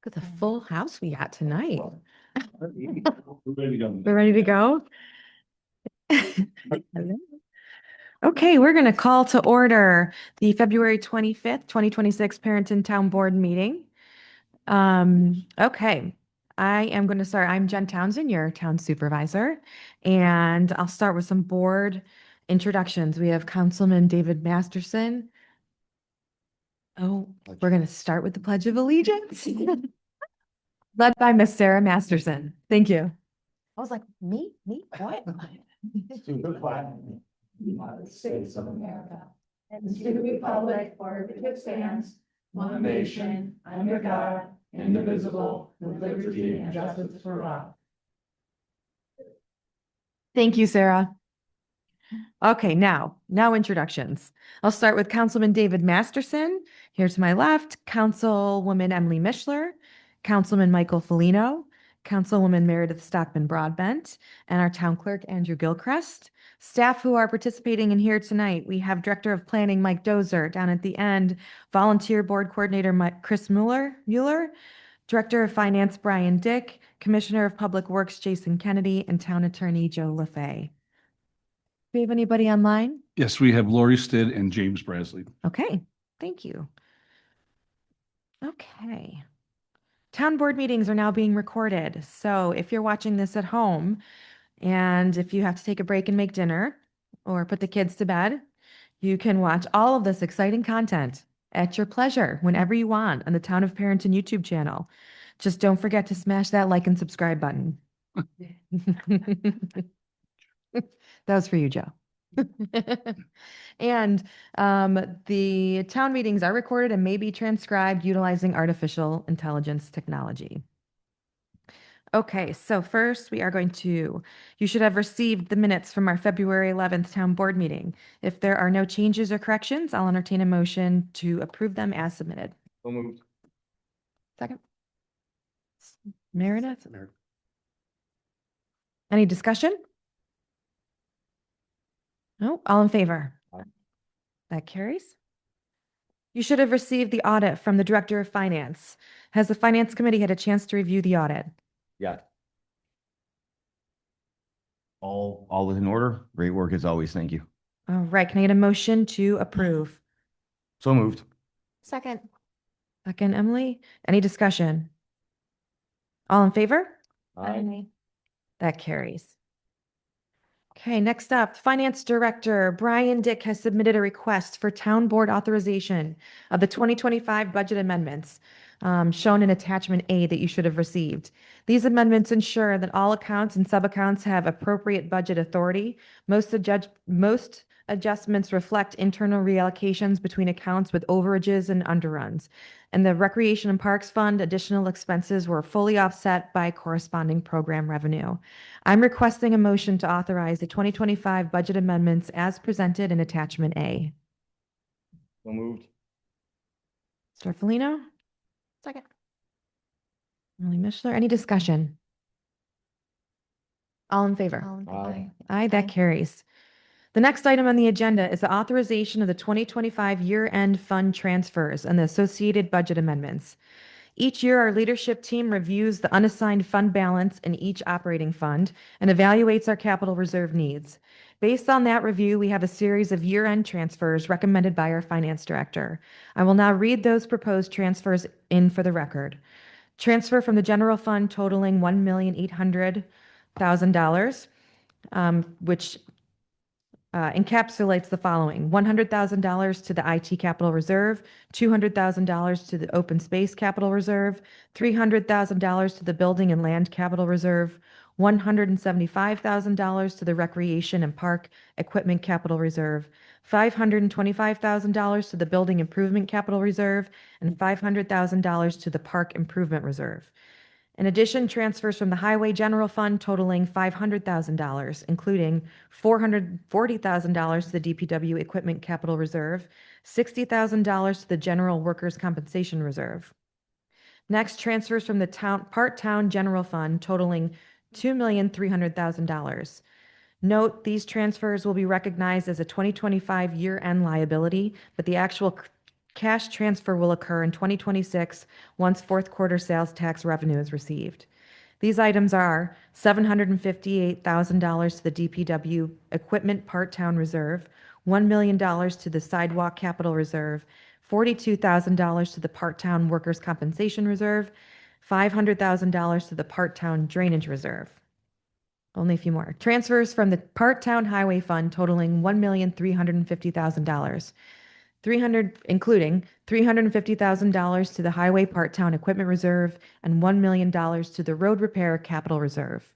Look at the full house we got tonight. We're ready to go. We're ready to go? Hello. Okay, we're going to call to order the February 25th, 2026 Perinton Town Board meeting. Okay, I am going to start. I'm Jen Townsend, your town supervisor, and I'll start with some board introductions. We have Councilman David Masterson. Oh, we're going to start with the Pledge of Allegiance. Led by Miss Sarah Masterson. Thank you. I was like, me? What? To the flag of the United States of America and to the republic for which it stands, one nation, under God, indivisible, with liberty and justice for all. Thank you, Sarah. Okay, now introductions. I'll start with Councilman David Masterson. Here to my left, Councilwoman Emily Mishler, Councilman Michael Felino, Councilwoman Meredith Stockman Broadbent, and our town clerk, Andrew Gilchrist. Staff who are participating in here tonight, we have Director of Planning, Mike Dozer, down at the end, Volunteer Board Coordinator, Chris Mueller, Director of Finance, Brian Dick, Commissioner of Public Works, Jason Kennedy, and Town Attorney, Joe LaFay. Do we have anybody online? Yes, we have Lori Stidd and James Brasley. Okay, thank you. Okay. Town board meetings are now being recorded. So if you're watching this at home and if you have to take a break and make dinner or put the kids to bed, you can watch all of this exciting content at your pleasure whenever you want on the Town of Perinton YouTube channel. Just don't forget to smash that like and subscribe button. That was for you, Joe. And the town meetings are recorded and may be transcribed utilizing artificial intelligence technology. Okay, so first we are going to, you should have received the minutes from our February 11th town board meeting. If there are no changes or corrections, I'll entertain a motion to approve them as submitted. So moved. Second. Meredith? Any discussion? No, all in favor? Aye. That carries. You should have received the audit from the Director of Finance. Has the Finance Committee had a chance to review the audit? Yeah. All is in order. Great work as always. Thank you. All right, can I get a motion to approve? So moved. Second. Second, Emily. Any discussion? All in favor? Aye. That carries. Okay, next up, Finance Director Brian Dick has submitted a request for town board authorization of the 2025 budget amendments shown in attachment A that you should have received. These amendments ensure that all accounts and sub-accounts have appropriate budget authority. Most adjustments reflect internal reallocations between accounts with overages and underruns. And the Recreation and Parks Fund additional expenses were fully offset by corresponding program revenue. I'm requesting a motion to authorize the 2025 budget amendments as presented in attachment A. So moved. Mr. Felino? Second. Emily Mishler, any discussion? All in favor? Aye. Aye, that carries. The next item on the agenda is the authorization of the 2025 year-end fund transfers and the associated budget amendments. Each year, our leadership team reviews the unassigned fund balance in each operating fund and evaluates our capital reserve needs. Based on that review, we have a series of year-end transfers recommended by our finance director. I will now read those proposed transfers in for the record. Transfer from the general fund totaling $1,800,000, which encapsulates the following: $100,000 to the IT capital reserve, $200,000 to the open space capital reserve, $300,000 to the building and land capital reserve, $175,000 to the recreation and park equipment capital reserve, $525,000 to the building improvement capital reserve, and $500,000 to the park improvement reserve. In addition, transfers from the Highway General Fund totaling $500,000, including $440,000 to the DPW Equipment Capital Reserve, $60,000 to the General Workers' Compensation Reserve. Next, transfers from the Part-Town General Fund totaling $2,300,000. Note, these transfers will be recognized as a 2025 year-end liability, but the actual cash transfer will occur in 2026 once fourth quarter sales tax revenue is received. These items are $758,000 to the DPW Equipment Part-Town Reserve, $1 million to the Sidewalk Capital Reserve, $42,000 to the Part-Town Workers' Compensation Reserve, $500,000 to the Part-Town Drainage Reserve. Only a few more. Transfers from the Part-Town Highway Fund totaling $1,350,000. Including $350,000 to the Highway Part-Town Equipment Reserve and $1 million to the Road Repair Capital Reserve.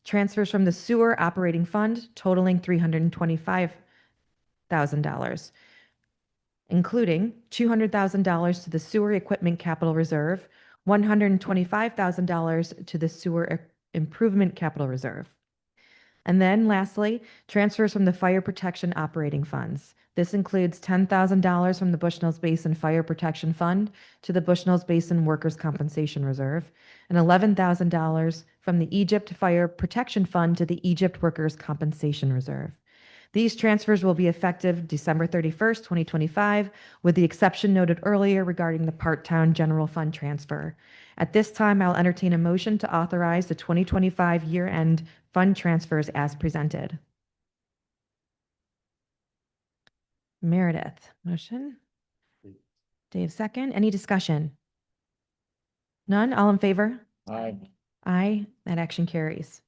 Transfers from the Sewer Operating Fund totaling $325,000, including $200,000 to the Sewer Equipment Capital Reserve, $125,000 to the Sewer Improvement Capital Reserve. And then lastly, transfers from the Fire Protection Operating Funds. This includes $10,000 from the Bushnells Basin Fire Protection Fund to the Bushnells Basin Workers' Compensation Reserve, and $11,000 from the Egypt Fire Protection Fund to the Egypt Workers' Compensation Reserve. These transfers will be effective December 31st, 2025, with the exception noted earlier regarding the Part-Town General Fund transfer. At this time, I'll entertain a motion to authorize the 2025 year-end fund transfers as presented. Meredith, motion. Dave, second. Any discussion? None? All in favor? Aye. Aye. That action carries.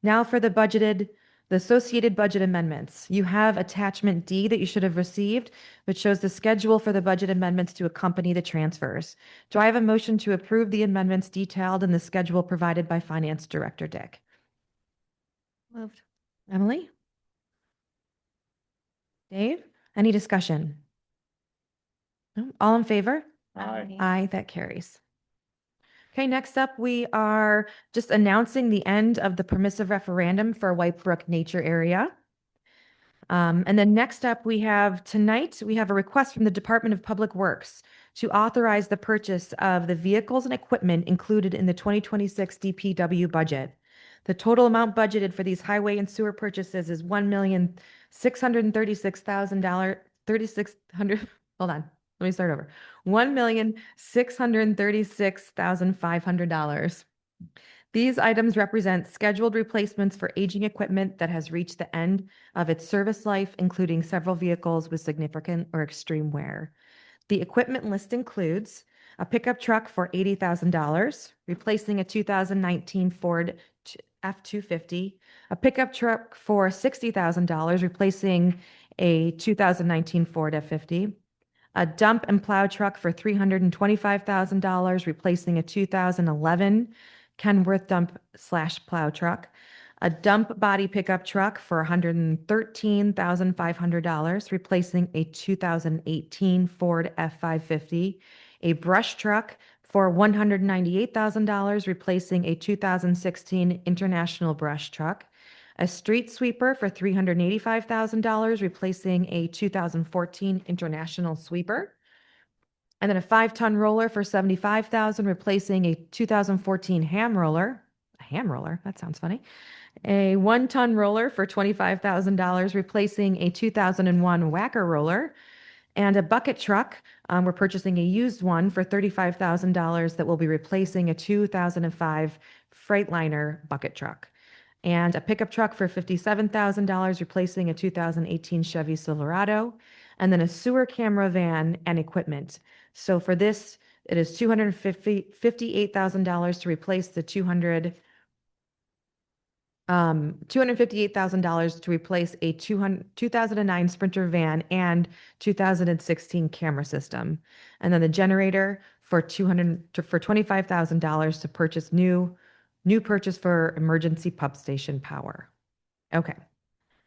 Now for the associated budget amendments. You have attachment D that you should have received, which shows the schedule for the budget amendments to accompany the transfers. Do I have a motion to approve the amendments detailed in the schedule provided by Finance Director Dick? Moved. Emily? Dave? Any discussion? No? All in favor? Aye. Aye, that carries. Okay, next up, we are just announcing the end of the permissive referendum for White Brook Nature Area. And then next up, we have a request from the Department of Public Works to authorize the purchase of the vehicles and equipment included in the 2026 DPW budget. The total amount budgeted for these highway and sewer purchases is $1,636,000. Hold on, let me start over. $1,636,500. These items represent scheduled replacements for aging equipment that has reached the end of its service life, including several vehicles with significant or extreme wear. The equipment list includes a pickup truck for $80,000, replacing a 2019 Ford F-250, a pickup truck for $60,000, replacing a 2019 Ford F-50, a dump and plow truck for $325,000, replacing a 2011 Kenworth dump/plow truck, a dump body pickup truck for $113,500, replacing a 2018 Ford F-550, a brush truck for $198,000, replacing a 2016 International brush truck, a street sweeper for $385,000, replacing a 2014 International sweeper, and then a 5-ton roller for $75,000, replacing a 2014 ham roller. A ham roller, that sounds funny. A 1-ton roller for $25,000, replacing a 2001 whacker roller, and a bucket truck. We're purchasing a used one for $35,000 that will be replacing a 2005 Freightliner bucket truck, and a pickup truck for $57,000, replacing a 2018 Chevy Silverado, and then a sewer camera van and equipment. So for this, it is $258,000 to replace the $258,000 to replace a 2009 Sprinter van and 2016 camera system. And then the generator for $25,000 to purchase new purchase for emergency pump station power. Okay.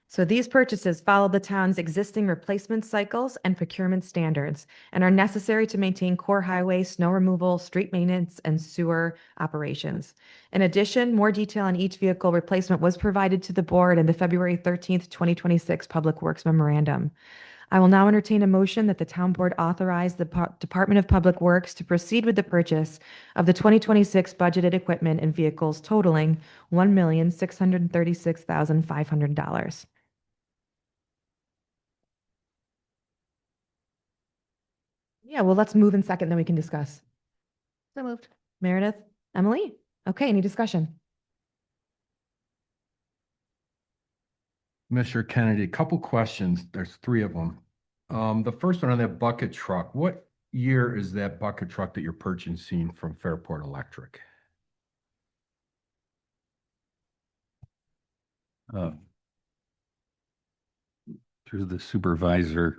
So these purchases follow the town's existing replacement cycles and procurement standards and are necessary to maintain core highway, snow removal, street maintenance, and sewer operations. In addition, more detail on each vehicle replacement was provided to the board in the February 13th, 2026 Public Works Memorandum. I will now entertain a motion that the town board authorize the Department of Public Works to proceed with the purchase of the 2026 budgeted equipment and vehicles totaling $1,636,500. Yeah, well, let's move in second, then we can discuss. So moved. Meredith, Emily? Okay, any discussion? Mr. Kennedy, a couple questions. There's three of them. The first one on that bucket truck, what year is that bucket truck that you're purchasing from Fairport Electric? uh, Through the supervisor,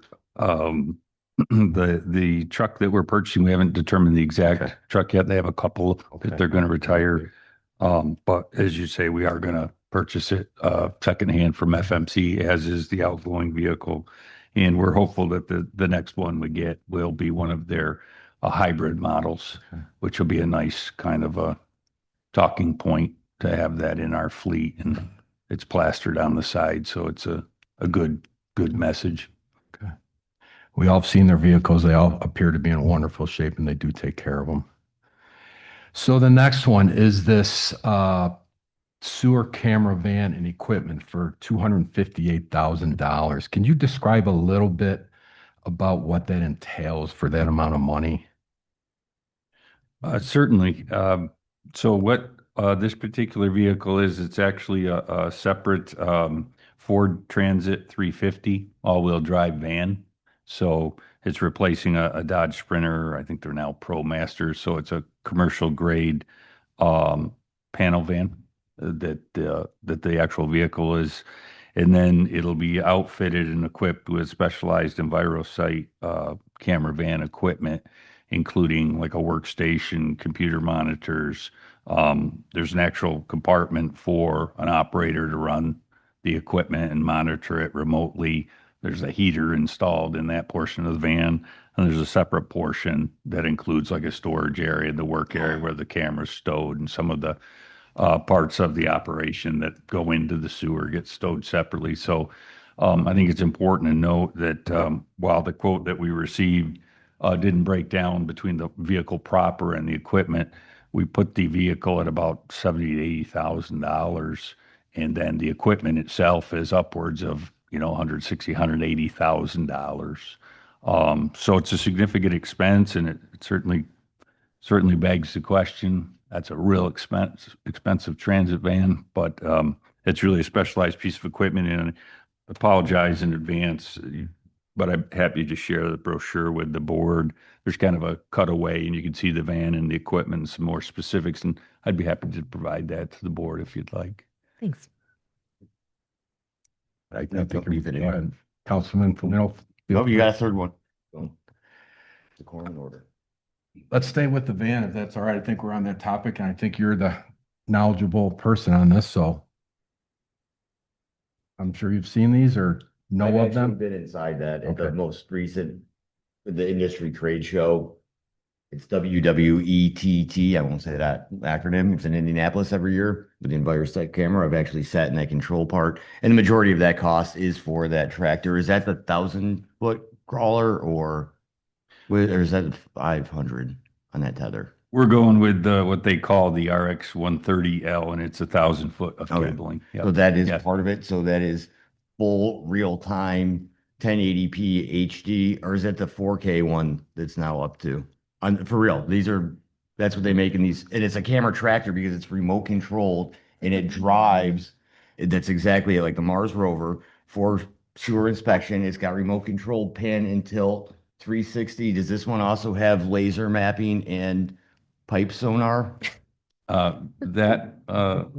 the truck that we're purchasing, we haven't determined the Okay. exact truck yet. They have a couple Okay. that they're going to retire. But as you say, we are going to purchase it secondhand from FMC, as is the outgoing vehicle. And we're hopeful that the next one we get will be one of their hybrid models, Okay. which will be a nice kind of a talking point to have that in our fleet. And it's plastered on the side, so it's a good message. Okay. We all have seen their vehicles. They all appear to be in wonderful shape and they do take care of them. So the next one is this sewer camera van and equipment for $258,000. Can you describe a little bit about what that entails for that amount of money? Certainly. So what this particular vehicle is, it's actually a separate Ford Transit 350 all-wheel drive van. So it's replacing a Dodge Sprinter. I think they're now Pro Masters. So it's a commercial grade panel van that the actual vehicle is. And then it'll be outfitted and equipped with specialized EnviroSight camera van equipment, including like a workstation, computer monitors. There's an actual compartment for an operator to run the equipment and monitor it remotely. There's a heater installed in that portion of the van. And there's a separate portion that includes like a storage area, the work area where the camera's stowed, and some of the parts of the operation that go into the sewer get stowed separately. So I think it's important to note that while the quote that we received didn't break down between the vehicle proper and the equipment, we put the vehicle at about $70,000 to $80,000, and then the equipment itself is upwards of $160,000, $180,000. So it's a significant expense, and it certainly begs the question. That's a real expensive transit van, but it's really a specialized piece of equipment. And I apologize in advance, but I'm happy to share the brochure with the board. There's kind of a cutaway, and you can see the van and the equipment and some more specifics. And I'd be happy to provide that to the board if you'd like. Thanks. I No, think leave it in. go ahead. Councilman, Oh, you got a third one. Go. Decorum and order. Let's stay with the van if that's all right. I think we're on that topic and I think you're the knowledgeable person on this, so I'm sure you've seen these or know I've of actually them. been inside that at the Okay. most recent, the industry trade show. It's WWETT. I won't say that acronym. It's in Indianapolis every year with the EnviroSight camera. I've actually sat in that control part, and the majority of that cost is for that tractor. Is that the 1,000-foot crawler or is that 500 on that tether? We're going with what they call the RX 130L, and it's 1,000 foot of Okay. cabling. So that is Yes. part of it. So that is full real time 1080p HD, or is it the 4K one that's now up to? For real, that's what they make in these, and it's a camera tractor because it's remote controlled and it drives. That's exactly it, like the Mars rover for sewer inspection. It's got remote controlled pan and tilt 360. Does this one also have laser mapping and pipe sonar? That Your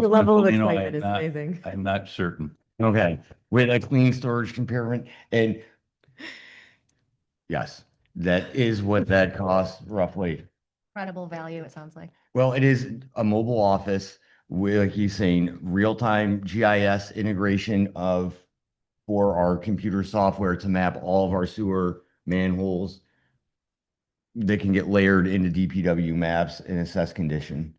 level of Councilman Polino, excitement is amazing. I'm not certain. Okay, with a clean storage compartment, and yes, that is what that costs roughly. Incredible value, it sounds like. Well, it is a mobile office with, like he's saying, real-time GIS integration for our computer software to map all of our sewer manholes. They can get layered into DPW maps and assess condition.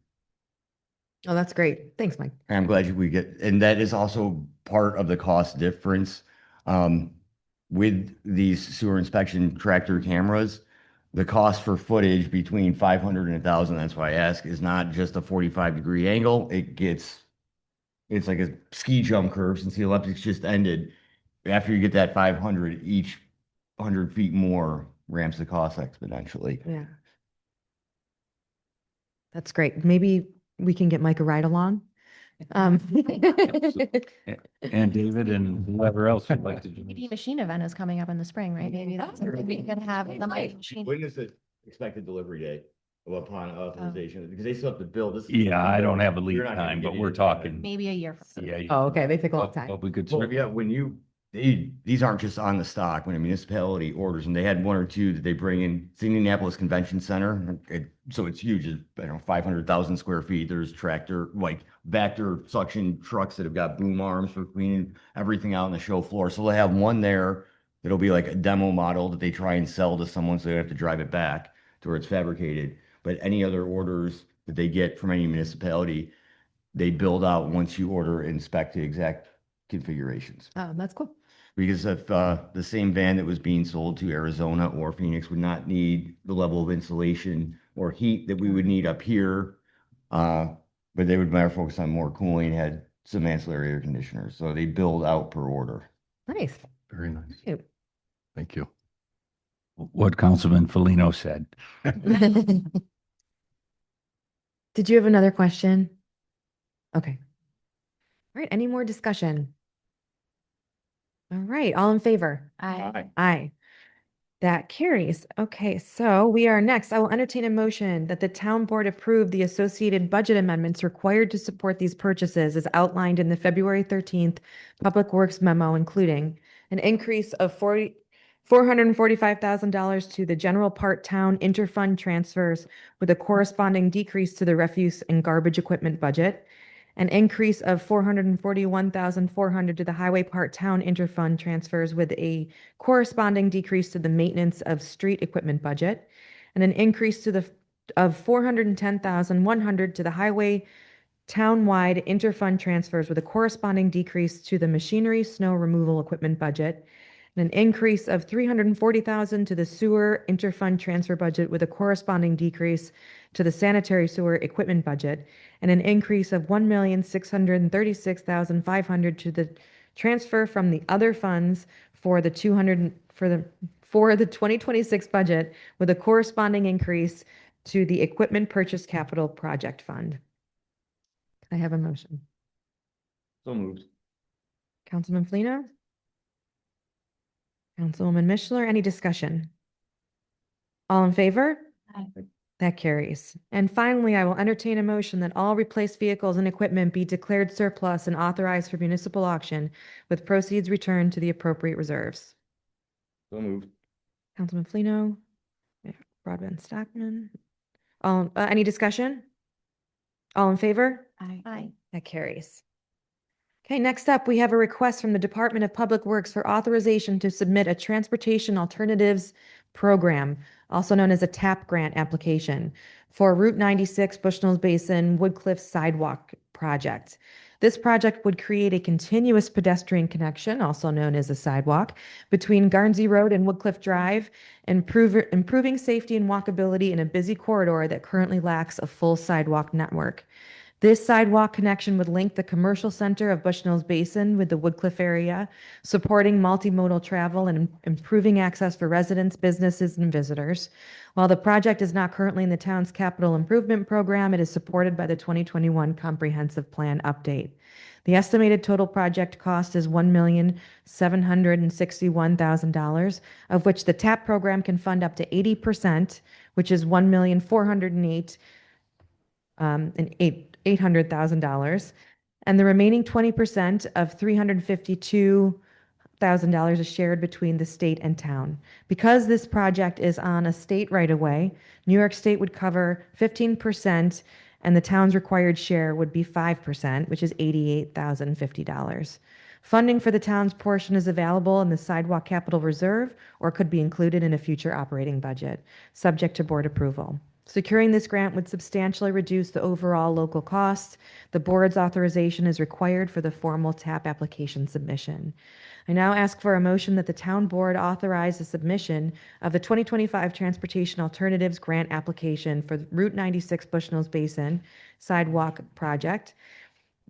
Oh, that's great. Thanks, Mike. I'm glad we get, and that is also part of the cost difference. With these sewer inspection tractor cameras, the cost for footage between 500 and 1,000, that's why I ask, is not just a 45-degree angle. It's like a ski jump curve since the Olympics just ended. After you get that 500, each 100 feet more ramps the cost exponentially. Yeah. That's great. Maybe we can get Mike a ride along. And David and whoever else would like to join. The machine event is coming up in the spring, right? Maybe that's something we could have the machine. When is the expected delivery date upon authorization? Because they still have to build this. Yeah, I don't have a lead You're not gonna time, get but it we're in talking. Maybe a year from now. Yeah. Oh, okay. They take a long But time. we could. Well, yeah, these aren't just on the stock, when a municipality orders, and they had one or two that they bring in, it's the Indianapolis Convention Center. So it's huge, it's, I don't know, 500,000 square feet. There's like Vector suction trucks that have got boom arms for cleaning everything out on the show floor. So they'll have one there that'll be like a demo model that they try and sell to someone so they don't have to drive it back to where it's fabricated. But any other orders that they get from any municipality, they build out once you order, inspect the exact configurations. Oh, that's cool. Because if the same van that was being sold to Arizona or Phoenix would not need the level of insulation or heat that we would need up here, but they would better focus on more cooling, had some ancillary air conditioners. So they build out per order. Nice. Very nice. Cute. Thank you. What Councilman Felino said. Did you have another question? Okay. All right. Any more discussion? All right. All in favor? Aye. That carries. Okay, so we are next. I will entertain a motion that the town board approve the associated budget amendments required to support these purchases as outlined in the February 13th Public Works memo, including an increase of $445,000 to the general part town interfund transfers with a corresponding decrease to the refuse and garbage equipment budget, an increase of $441,400 to the highway part town interfund transfers with a corresponding decrease to the maintenance of street equipment budget, and an increase of $410,100 to the highway townwide interfund transfers with a corresponding decrease to the machinery snow removal equipment budget, and an increase of $340,000 to the sewer interfund transfer budget with a corresponding decrease to the sanitary sewer equipment budget, and an increase of $1,636,500 to the transfer from the other funds for the 2026 budget with a corresponding increase to the equipment purchase capital project fund. Can I have a motion? So moved. Councilman Flino? Councilwoman Mishler, any discussion? All in favor? Aye. That carries. And finally, I will entertain a motion that all replaced vehicles and equipment be declared surplus and authorized for municipal auction with proceeds returned to the appropriate reserves. So moved. Councilman Flino, Broadbent Stockman. Any discussion? All in favor? Aye. That carries. Okay, next up, we have a request from the Department of Public Works for authorization to submit a Transportation Alternatives Program, also known as a TAP grant application, for Route 96 Bushnell's Basin Woodcliff Sidewalk Project. This project would create a continuous pedestrian connection, also known as a sidewalk, between Garnsey Road and Woodcliff Drive, improving safety and walkability in a busy corridor that currently lacks a full sidewalk network. This sidewalk connection would link the commercial center of Bushnell's Basin with the Woodcliff area, supporting multimodal travel and improving access for residents, businesses, and visitors. While the project is not currently in the town's capital improvement program, it is supported by the 2021 Comprehensive Plan update. The estimated total project cost is $1,761,000, of which the TAP program can fund up to 80%, which is $1,408,800,000, and the remaining 20% of $352,000 is shared between the state and town. Because this project is on a state right-of-way, New York State would cover 15%, and the town's required share would be 5%, which is $88,050. Funding for the town's portion is available in the Sidewalk Capital Reserve or could be included in a future operating budget, subject to board approval. Securing this grant would substantially reduce the overall local cost. The board's authorization is required for the formal TAP application submission. I now ask for a motion that the town board authorize the submission of the 2025 Transportation Alternatives Grant application for Route 96 Bushnell's Basin Sidewalk Project,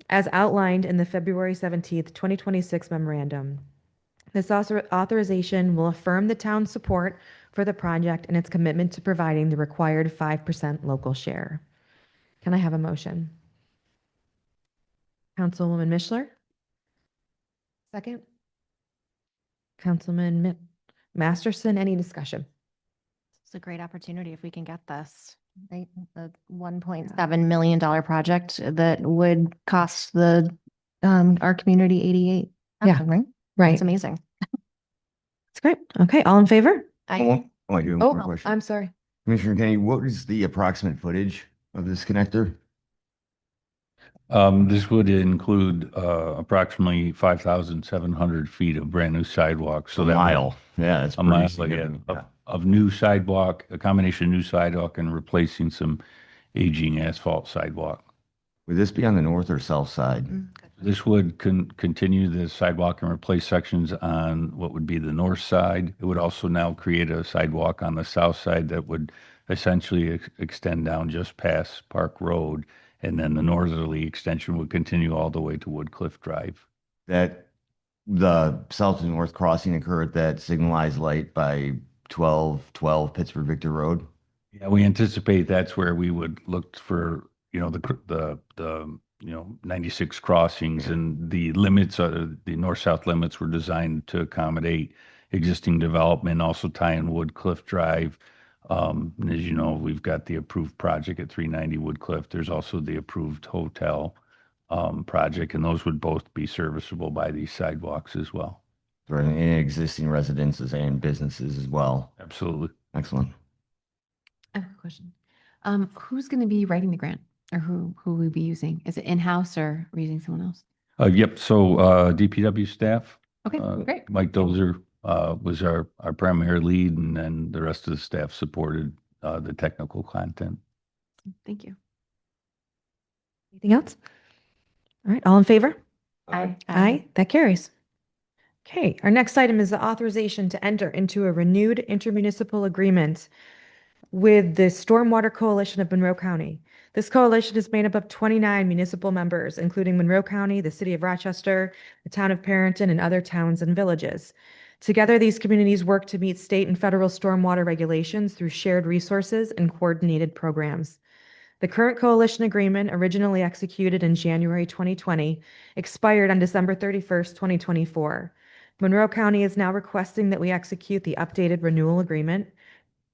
as outlined in the February 17th, 2026 memorandum. This authorization will affirm the town's support for the project and its commitment to providing the required 5% local share. Can I have a motion? Councilwoman Mishler? Second? Councilman Masterson, any discussion? It's a great opportunity if we can get this, right? The $1.7 million project that would cost the, our community 88. Yeah. Right? Right. It's amazing. That's great. Okay, all in favor? Oh, I do have Oh, one more question. I'm sorry. Commissioner Kenny, what is the approximate footage of this connector? This would include approximately 5,700 feet of brand new sidewalk. So A that would- mile. Yeah, that's a pretty mile significant. again of new sidewalk, a combination of new sidewalk and replacing some aging asphalt sidewalk. Would this be on the north or south side? This would continue the sidewalk and replace sections on what would be the north side. It would also now create a sidewalk on the south side that would essentially extend down just past Park Road. And then the northerly extension would continue all the way to Woodcliff Drive. That the south and north crossing occur at that signalized light by 1212 Pittsburgh Victor Road? Yeah, we anticipate that's where we would look for, the 96 crossings, and the limits, the north-south limits were designed to accommodate existing development, also tie in Woodcliff Drive. And as you know, we've got the approved project at 390 Woodcliff. There's also the approved hotel project, and those would both be serviceable by these sidewalks as well. For any existing residences and businesses as well. Absolutely. Excellent. I have a question. Who's going to be writing the grant, or who will we be using? Is it in-house, or are we using someone else? Yep. So DPW staff, Okay, great. Mike Dozer was our primary lead, and then the rest of the staff supported the technical content. Thank you. Anything else? All right, all in favor? Aye. Aye, that carries. Okay, our next item is the authorization to enter into a renewed intermunicipal agreement with the Stormwater Coalition of Monroe County. This coalition is made up of 29 municipal members, including Monroe County, the city of Rochester, the town of Perinton, and other towns and villages. Together, these communities work to meet state and federal stormwater regulations through shared resources and coordinated programs. The current coalition agreement, originally executed in January 2020, expired on December 31st, 2024. Monroe County is now requesting that we execute the updated renewal agreement,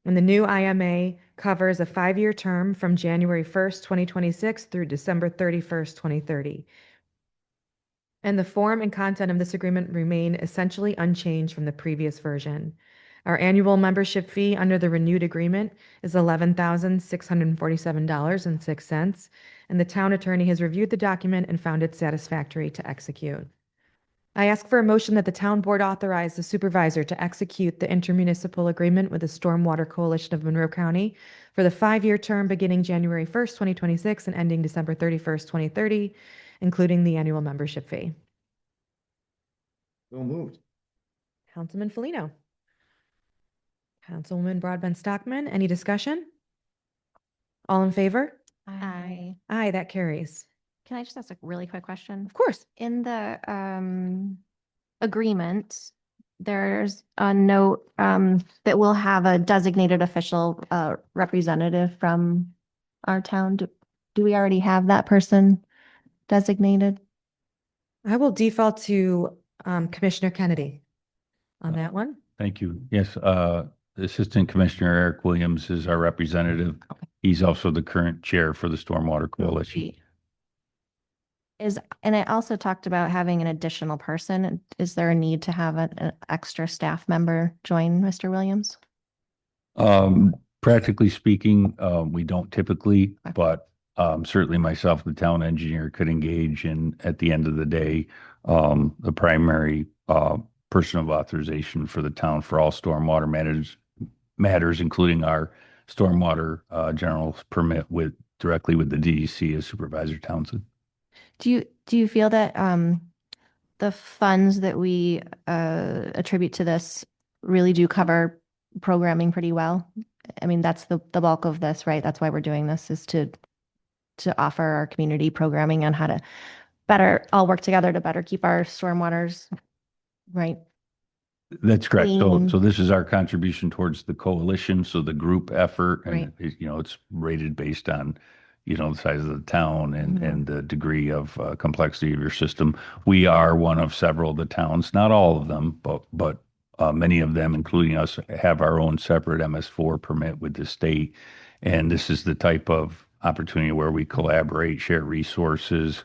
and the new IMA covers a 5-year term from January 1st, 2026 through December 31st, 2030. And the form and content of this agreement remain essentially unchanged from the previous version. Our annual membership fee under the renewed agreement is $11,647.06, and the town attorney has reviewed the document and found it satisfactory to execute. I ask for a motion that the town board authorize the supervisor to execute the intermunicipal agreement with the Stormwater Coalition of Monroe County for the 5-year term beginning January 1st, 2026 and ending December 31st, 2030, including the annual membership fee. So moved. Councilman Felino. Councilwoman Broadbent Stockman, any discussion? All in favor? Aye. Aye, that carries. Can I just ask a really quick question? Of course. In the agreement, there's a note that we'll have a designated official representative from our town. Do we already have that person designated? I will default to Commissioner Kennedy on that one. Thank you. Yes, Assistant Commissioner Eric Williams is our representative. Okay. He's also the current chair for the Stormwater Coalition. And I also talked about having an additional person. Is there a need to have an extra staff member join Mr. Williams? Practically speaking, we don't typically, Okay. but certainly myself, the town engineer, could engage in, at the end of the day, the primary person of authorization for the town for all stormwater matters, including our stormwater general permit directly with the DEC as Supervisor Townsend. Do you feel that the funds that we attribute to this really do cover programming pretty well? I mean, that's the bulk of this, right? That's why we're doing this, is to offer our community programming on how to better all work together to better keep our stormwaters right. That's correct. clean. So this is our contribution towards the coalition. So the group effort, and Right. it's rated based on, the size of the town and the degree of complexity of your system. We are one of several of the towns, not all of them, but many of them, including us, have our own separate MS4 permit with the state. And this is the type of opportunity where we collaborate, share resources,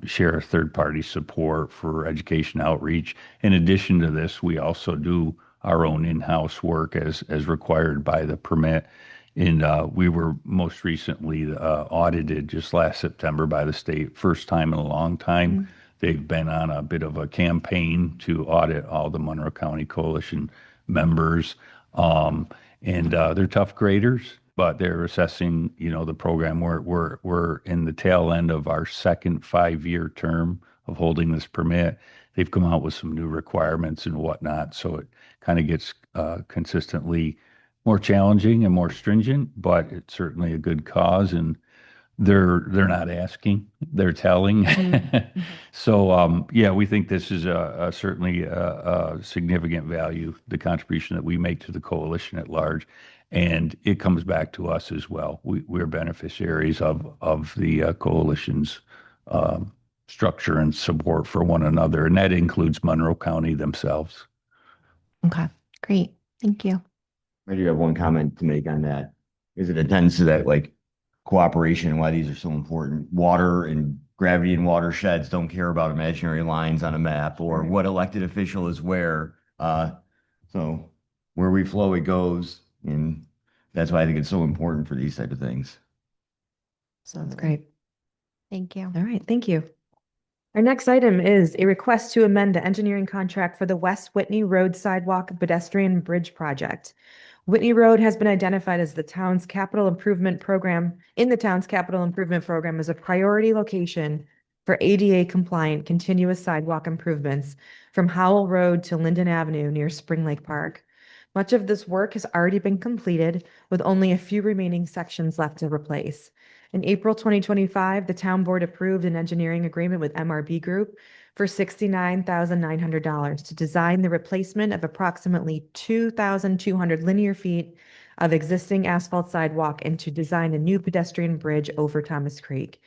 share third-party support for education outreach. In addition to this, we also do our own in-house work as required by the permit. And we were most recently audited just last September by the state, first time in a long time. They've been on a bit of a campaign to audit all the Monroe County Coalition members. And they're tough graders, but they're assessing, the program. We're in the tail end of our second 5-year term of holding this permit. They've come out with some new requirements and whatnot, so it kind of gets consistently more challenging and more stringent, but it's certainly a good cause, and they're not asking, they're telling. So yeah, we think this is certainly a significant value, the contribution that we make to the coalition at large, and it comes back to us as well. We're beneficiaries of the coalition's structure and support for one another, and that includes Monroe County themselves. Okay, great. Thank you. I do have one comment to make on that. Is it attends to that like cooperation and why these are so important. Water and gravity and watersheds don't care about imaginary lines on a map or what elected official is where. So where we flow, it goes. And that's why I think it's so important for these type of things. Sounds great. Thank you. All right, thank you. Our next item is a request to amend the engineering contract for the West Whitney Road Sidewalk and Pedestrian Bridge Project. Whitney Road has been identified as the town's capital improvement program, as a priority location for ADA compliant continuous sidewalk improvements from Howell Road to Linden Avenue near Spring Lake Park. Much of this work has already been completed, with only a few remaining sections left to replace. In April 2025, the town board approved an engineering agreement with MRB Group for $69,900 to design the replacement of approximately 2,200 linear feet of existing asphalt sidewalk and to design a new pedestrian bridge over Thomas Creek.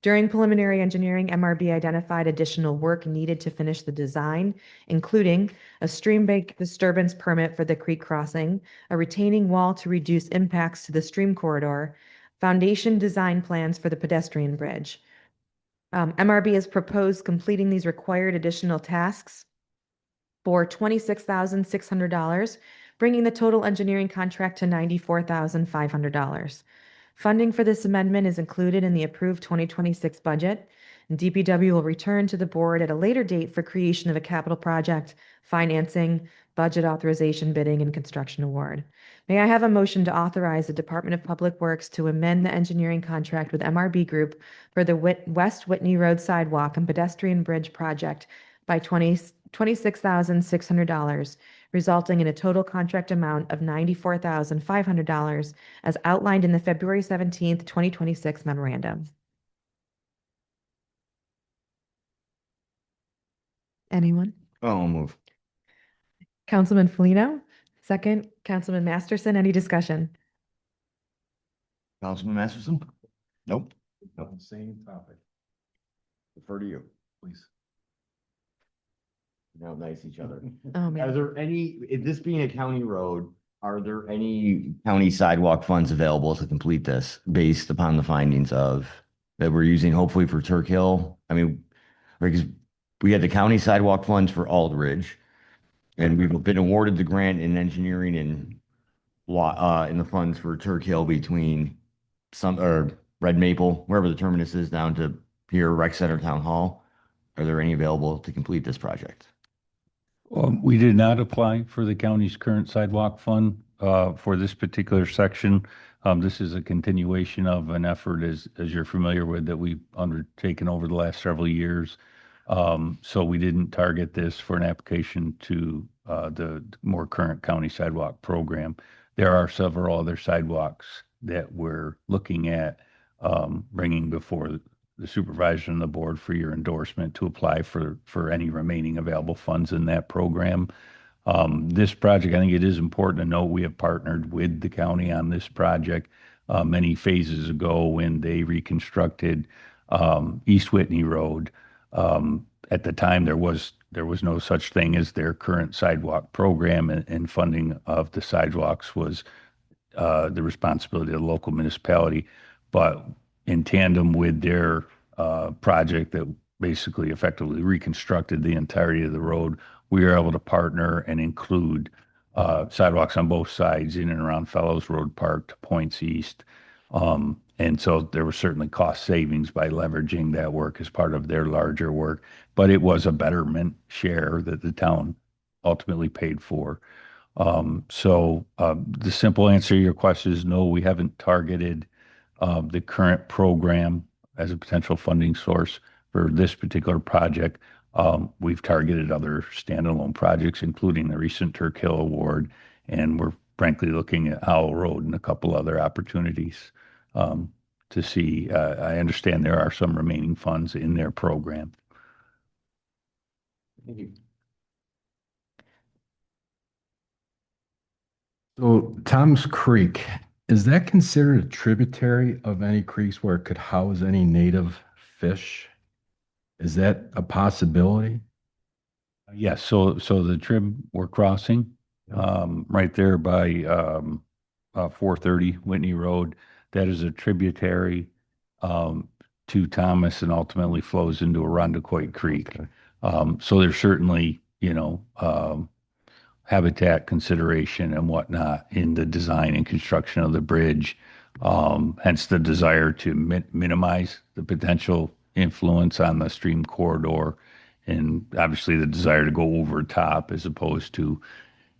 During preliminary engineering, MRB identified additional work needed to finish the design, including a stream bank disturbance permit for the creek crossing, a retaining wall to reduce impacts to the stream corridor, foundation design plans for the pedestrian bridge. MRB has proposed completing these required additional tasks for $26,600, bringing the total engineering contract to $94,500. Funding for this amendment is included in the approved 2026 budget, and DPW will return to the board at a later date for creation of a capital project, financing, budget authorization, bidding, and construction award. May I have a motion to authorize the Department of Public Works to amend the engineering contract with MRB Group for the West Whitney Road Sidewalk and Pedestrian Bridge Project by $26,600, resulting in a total contract amount of $94,500 as outlined in the February 17th, 2026 memorandum. Anyone? Oh, I'll move. Councilman Felino, second. Councilman Masterson, any discussion? Councilman Masterson? Nope. Nope. Same topic, Defer to you. please. Now nice each other. Oh, Are man. there any, this being a county road, are there any county sidewalk funds available to complete this based upon the findings of that we're using hopefully for Turk Hill? I mean, because we had the county sidewalk funds for Aldridge, and we've been awarded the grant in engineering and in the funds for Turk Hill between Red Maple, wherever the terminus is, down to here, Rec Center Town Hall. Are there any available to complete this project? We did not apply for the county's current sidewalk fund for this particular section. This is a continuation of an effort, as you're familiar with, that we've undertaken over the last several years. So we didn't target this for an application to the more current county sidewalk program. There are several other sidewalks that we're looking at bringing before the supervisor and the board for your endorsement to apply for any remaining available funds in that program. This project, I think it is important to note, we have partnered with the county on this project many phases ago when they reconstructed East Whitney Road. At the time, there was no such thing as their current sidewalk program, and funding of the sidewalks was the responsibility of the local municipality. But in tandem with their project that basically effectively reconstructed the entirety of the road, we were able to partner and include sidewalks on both sides in and around Fellows Road Park to Points East. And so there was certainly cost savings by leveraging that work as part of their larger work, but it was a betterment share that the town ultimately paid for. The simple answer to your question is no, we haven't targeted the current program as a potential funding source for this particular project. We've targeted other standalone projects, including the recent Turk Hill Award, and we're frankly looking at Howell Road and a couple other opportunities to see. I understand there are some remaining funds in their program. So Tom's Creek, is that considered a tributary of any creeks where it could house any native fish? Is that a possibility? Yes, so the Trib we're crossing, right there by 430 Whitney Road, that is a tributary to Thomas and ultimately flows into Arundecoit Creek. Okay. So there's certainly, habitat consideration and whatnot in the design and construction of the bridge. Hence the desire to minimize the potential influence on the stream corridor, and obviously the desire to go over top as opposed to,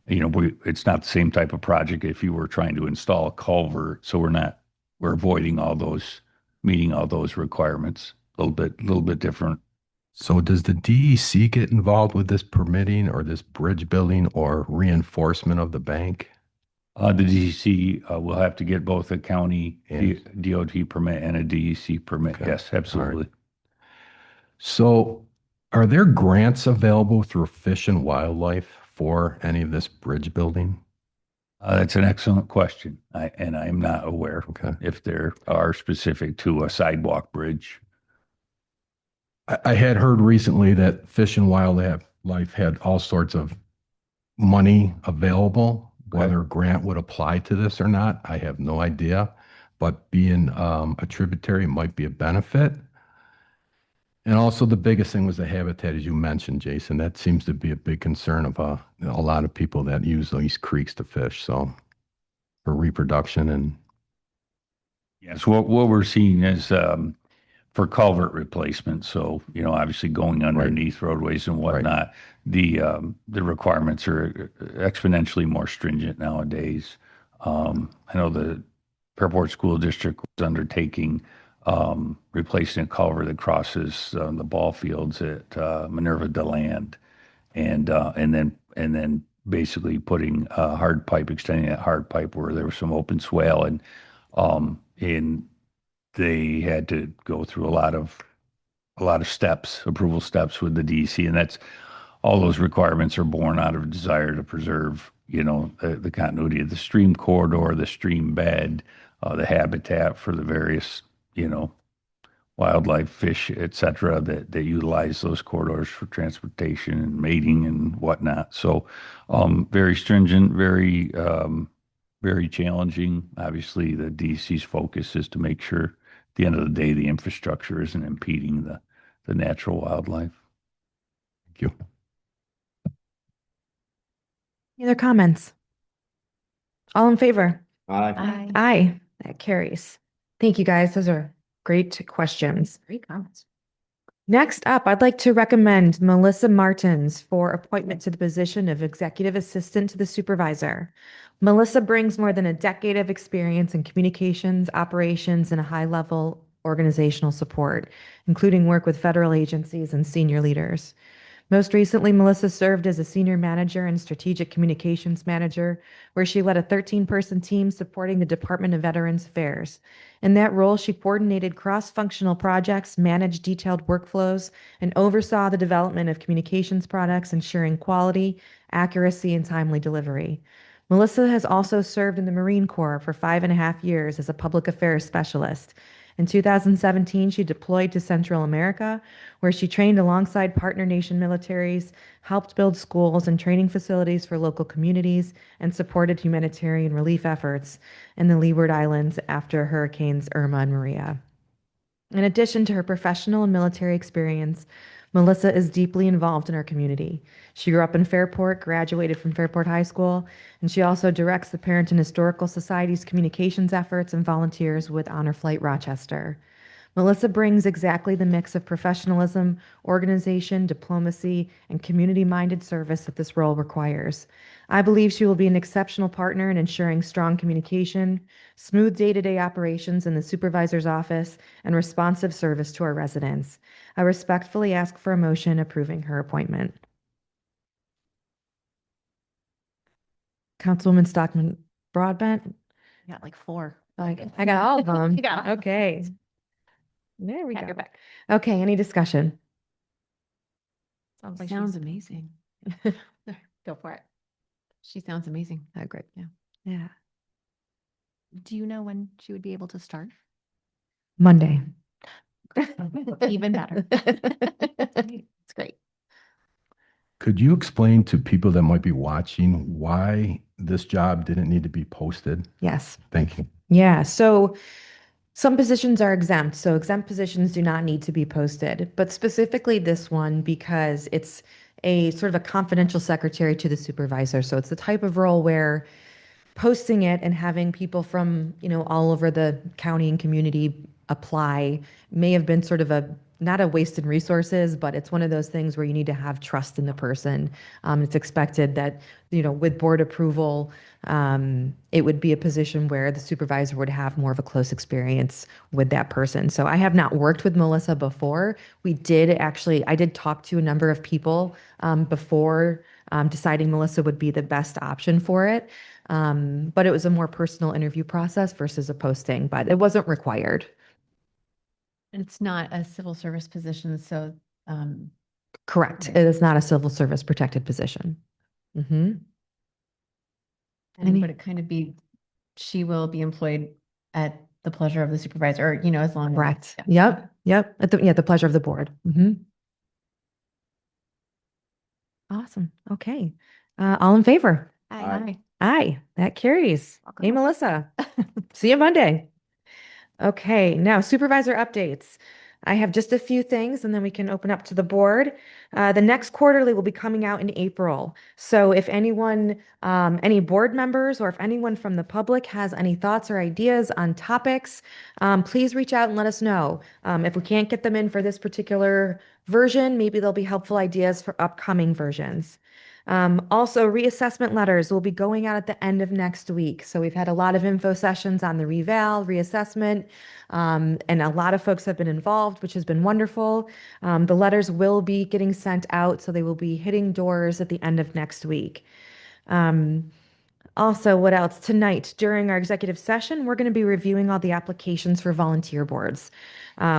it's not the same type of project if you were trying to install a culvert. So we're avoiding meeting all those requirements. A little bit different. So does the DEC get involved with this permitting or this bridge building or reinforcement of the bank? The DEC will have to get both a county Yes. DOT permit and a DEC permit. Okay. Yes, absolutely. So are there grants available through Fish and Wildlife for any of this bridge building? That's an excellent question. I am not aware Okay. if there are specific to a sidewalk bridge. I had heard recently that Fish and Wildlife had all sorts of money available. Okay. Whether a grant would apply to this or not, I have no idea. But being a tributary might be a benefit. And also the biggest thing was the habitat, as you mentioned, Jason. That seems to be a big concern of a lot of people that use these creeks to fish. So for reproduction and Yes, what we're seeing is for culvert replacement. So, obviously going underneath roadways and whatnot, the requirements are exponentially more stringent nowadays. I know the Fairport School District was undertaking replacing a culvert that crosses the ball fields at Minerva Deland, and then basically putting hard pipe, extending that hard pipe where there was some open swale, and they had to go through a lot of steps, approval steps with the DEC, and that's all those requirements are born out of a desire to preserve, the continuity of the stream corridor, the stream bed, the habitat for the various, wildlife, fish, et cetera, that utilize those corridors for transportation and mating and whatnot. So, very stringent, very challenging. Obviously, the DEC's focus is to make sure at the end of the day, the infrastructure isn't impeding the natural wildlife. thank you. Any other comments? All in favor? Aye. Aye, that carries. Thank you, guys. Those are great questions. Great comments. Next up, I'd like to recommend Melissa Martins for appointment to the position of Executive Assistant to the Supervisor. Melissa brings more than a decade of experience in communications, operations, and high-level organizational support, including work with federal agencies and senior leaders. Most recently, Melissa served as a senior manager and strategic communications manager, where she led a 13-person team supporting the Department of Veterans Affairs. In that role, she coordinated cross-functional projects, managed detailed workflows, and oversaw the development of communications products, ensuring quality, accuracy, and timely delivery. Melissa has also served in the Marine Corps for 5.5 years as a public affairs specialist. In 2017, she deployed to Central America, where she trained alongside partner nation militaries, helped build schools and training facilities for local communities, and supported humanitarian relief efforts in the Leeward Islands after Hurricanes Irma and Maria. In addition to her professional and military experience, Melissa is deeply involved in her community. She grew up in Fairport, graduated from Fairport High School, and she also directs the Perinton Historical Society's communications efforts and volunteers with Honor Flight Rochester. Melissa brings exactly the mix of professionalism, organization, diplomacy, and community-minded service that this role requires. I believe she will be an exceptional partner in ensuring strong communication, smooth day-to-day operations in the supervisor's office, and responsive service to our residents. I respectfully ask for a motion approving her appointment. Councilwoman Stockman Broadbent? I got like 4. I got all of them. You got 'em. Okay. There we Pat go. your back. Okay, any discussion? Sounds like Sounds she's- amazing. Go for it. She sounds amazing. Oh, great. Yeah. Yeah. Do you know when she would be able to start? Monday. Even better. It's great. Could you explain to people that might be watching why this job didn't need to be posted? Yes. Thank you. Yeah. So some positions are exempt. So exempt positions do not need to be posted, but specifically this one because it's a sort of a confidential secretary to the supervisor. So it's the type of role where posting it and having people from, all over the county and community apply may have been sort of not a waste in resources, but it's one of those things where you need to have trust in the person. It's expected that, with board approval, it would be a position where the supervisor would have more of a close experience with that person. So I have not worked with Melissa before. I did talk to a number of people before deciding Melissa would be the best option for it. But it was a more personal interview process versus a posting, but it wasn't required. And it's not a civil service position, so Correct. Okay. It is not a civil service protected position. Hmm. Any- would it kind of be, she will be employed at the pleasure of the supervisor, or, as long as. Correct. Yeah. Yep. Yep. At the pleasure of the board. Hmm. Awesome. Okay. All in favor? Aye. Aye. That carries. Welcome. Hey, Melissa. See you Monday. Okay, now supervisor updates. I have just a few things and then we can open up to the board. The next quarterly will be coming out in April. So if anyone, any board members or if anyone from the public has any thoughts or ideas on topics, please reach out and let us know. If we can't get them in for this particular version, maybe there'll be helpful ideas for upcoming versions. Also, reassessment letters will be going out at the end of next week. So we've had a lot of info sessions on the reval, reassessment, and a lot of folks have been involved, which has been wonderful. The letters will be getting sent out, so they will be hitting doors at the end of next week. Also, what else? Tonight, during our executive session, we're going to be reviewing all the applications for volunteer boards.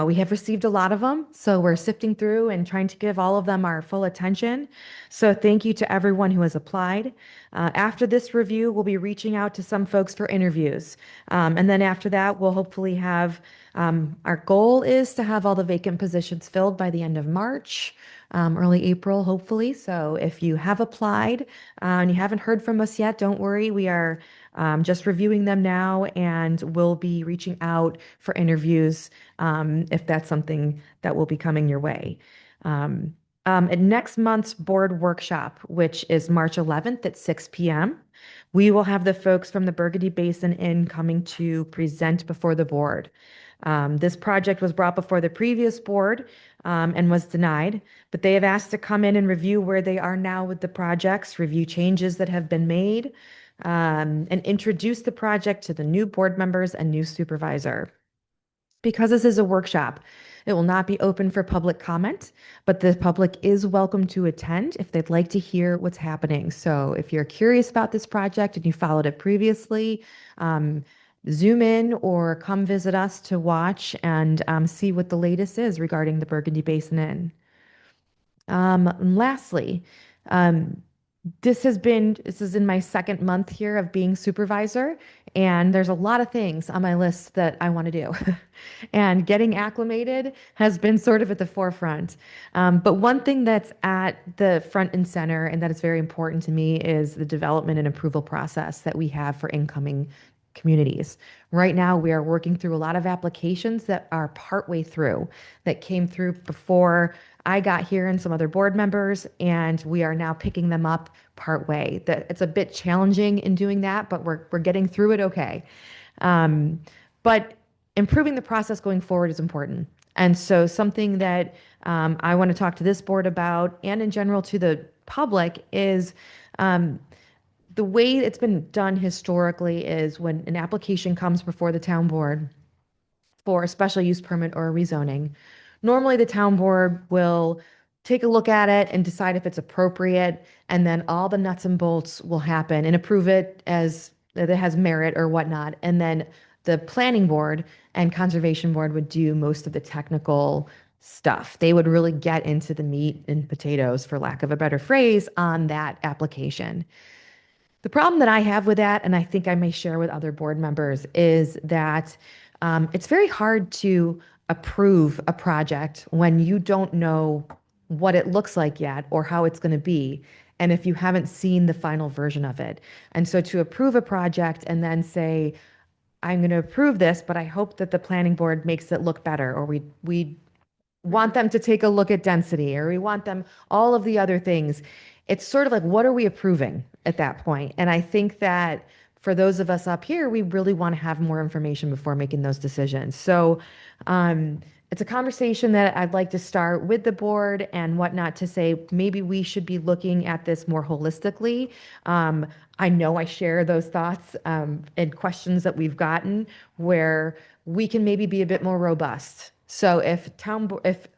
We have received a lot of them, so we're sifting through and trying to give all of them our full attention. So thank you to everyone who has applied. After this review, we'll be reaching out to some folks for interviews. And then after that, we'll hopefully have, our goal is to have all the vacant positions filled by the end of March. Early April, hopefully. So if you have applied and you haven't heard from us yet, don't worry. We are just reviewing them now and we'll be reaching out for interviews if that's something that will be coming your way. At next month's board workshop, which is March 11th at 6 p.m., we will have the folks from the Burgundy Basin Inn coming to present before the board. This project was brought before the previous board and was denied, but they have asked to come in and review where they are now with the projects, review changes that have been made, and introduce the project to the new board members and new supervisor. Because this is a workshop, it will not be open for public comment, but the public is welcome to attend if they'd like to hear what's happening. So if you're curious about this project and you followed it previously, Zoom in or come visit us to watch and see what the latest is regarding the Burgundy Basin Inn. And lastly, um, this is in my second month here of being supervisor, and there's a lot of things on my list that I want to do. And getting acclimated has been sort of at the forefront. But one thing that's at the front and center, and that is very important to me, is the development and approval process that we have for incoming communities. Right now, we are working through a lot of applications that are partway through, that came through before I got here and some other board members, and we are now picking them up partway. That it's a bit challenging in doing that, but we're getting through it okay. But improving the process going forward is important. And so something that I want to talk to this board about, and in general to the public, is the way it's been done historically is when an application comes before the town board for a special use permit or a rezoning, normally the town board will take a look at it and decide if it's appropriate, and then all the nuts and bolts will happen and approve it as that it has merit or whatnot. And then the planning board and conservation board would do most of the technical stuff. They would really get into the meat and potatoes, for lack of a better phrase, on that application. The problem that I have with that, and I think I may share with other board members, is that it's very hard to approve a project when you don't know what it looks like yet or how it's going to be, and if you haven't seen the final version of it. And so to approve a project and then say, I'm going to approve this, but I hope that the planning board makes it look better, or we want them to take a look at density, or we want them all of the other things. It's sort of like, what are we approving at that point? And I think that for those of us up here, we really want to have more information before making those decisions. So it's a conversation that I'd like to start with the board and whatnot, to say maybe we should be looking at this more holistically. I know I share those thoughts and questions that we've gotten, where we can maybe be a bit more robust. So if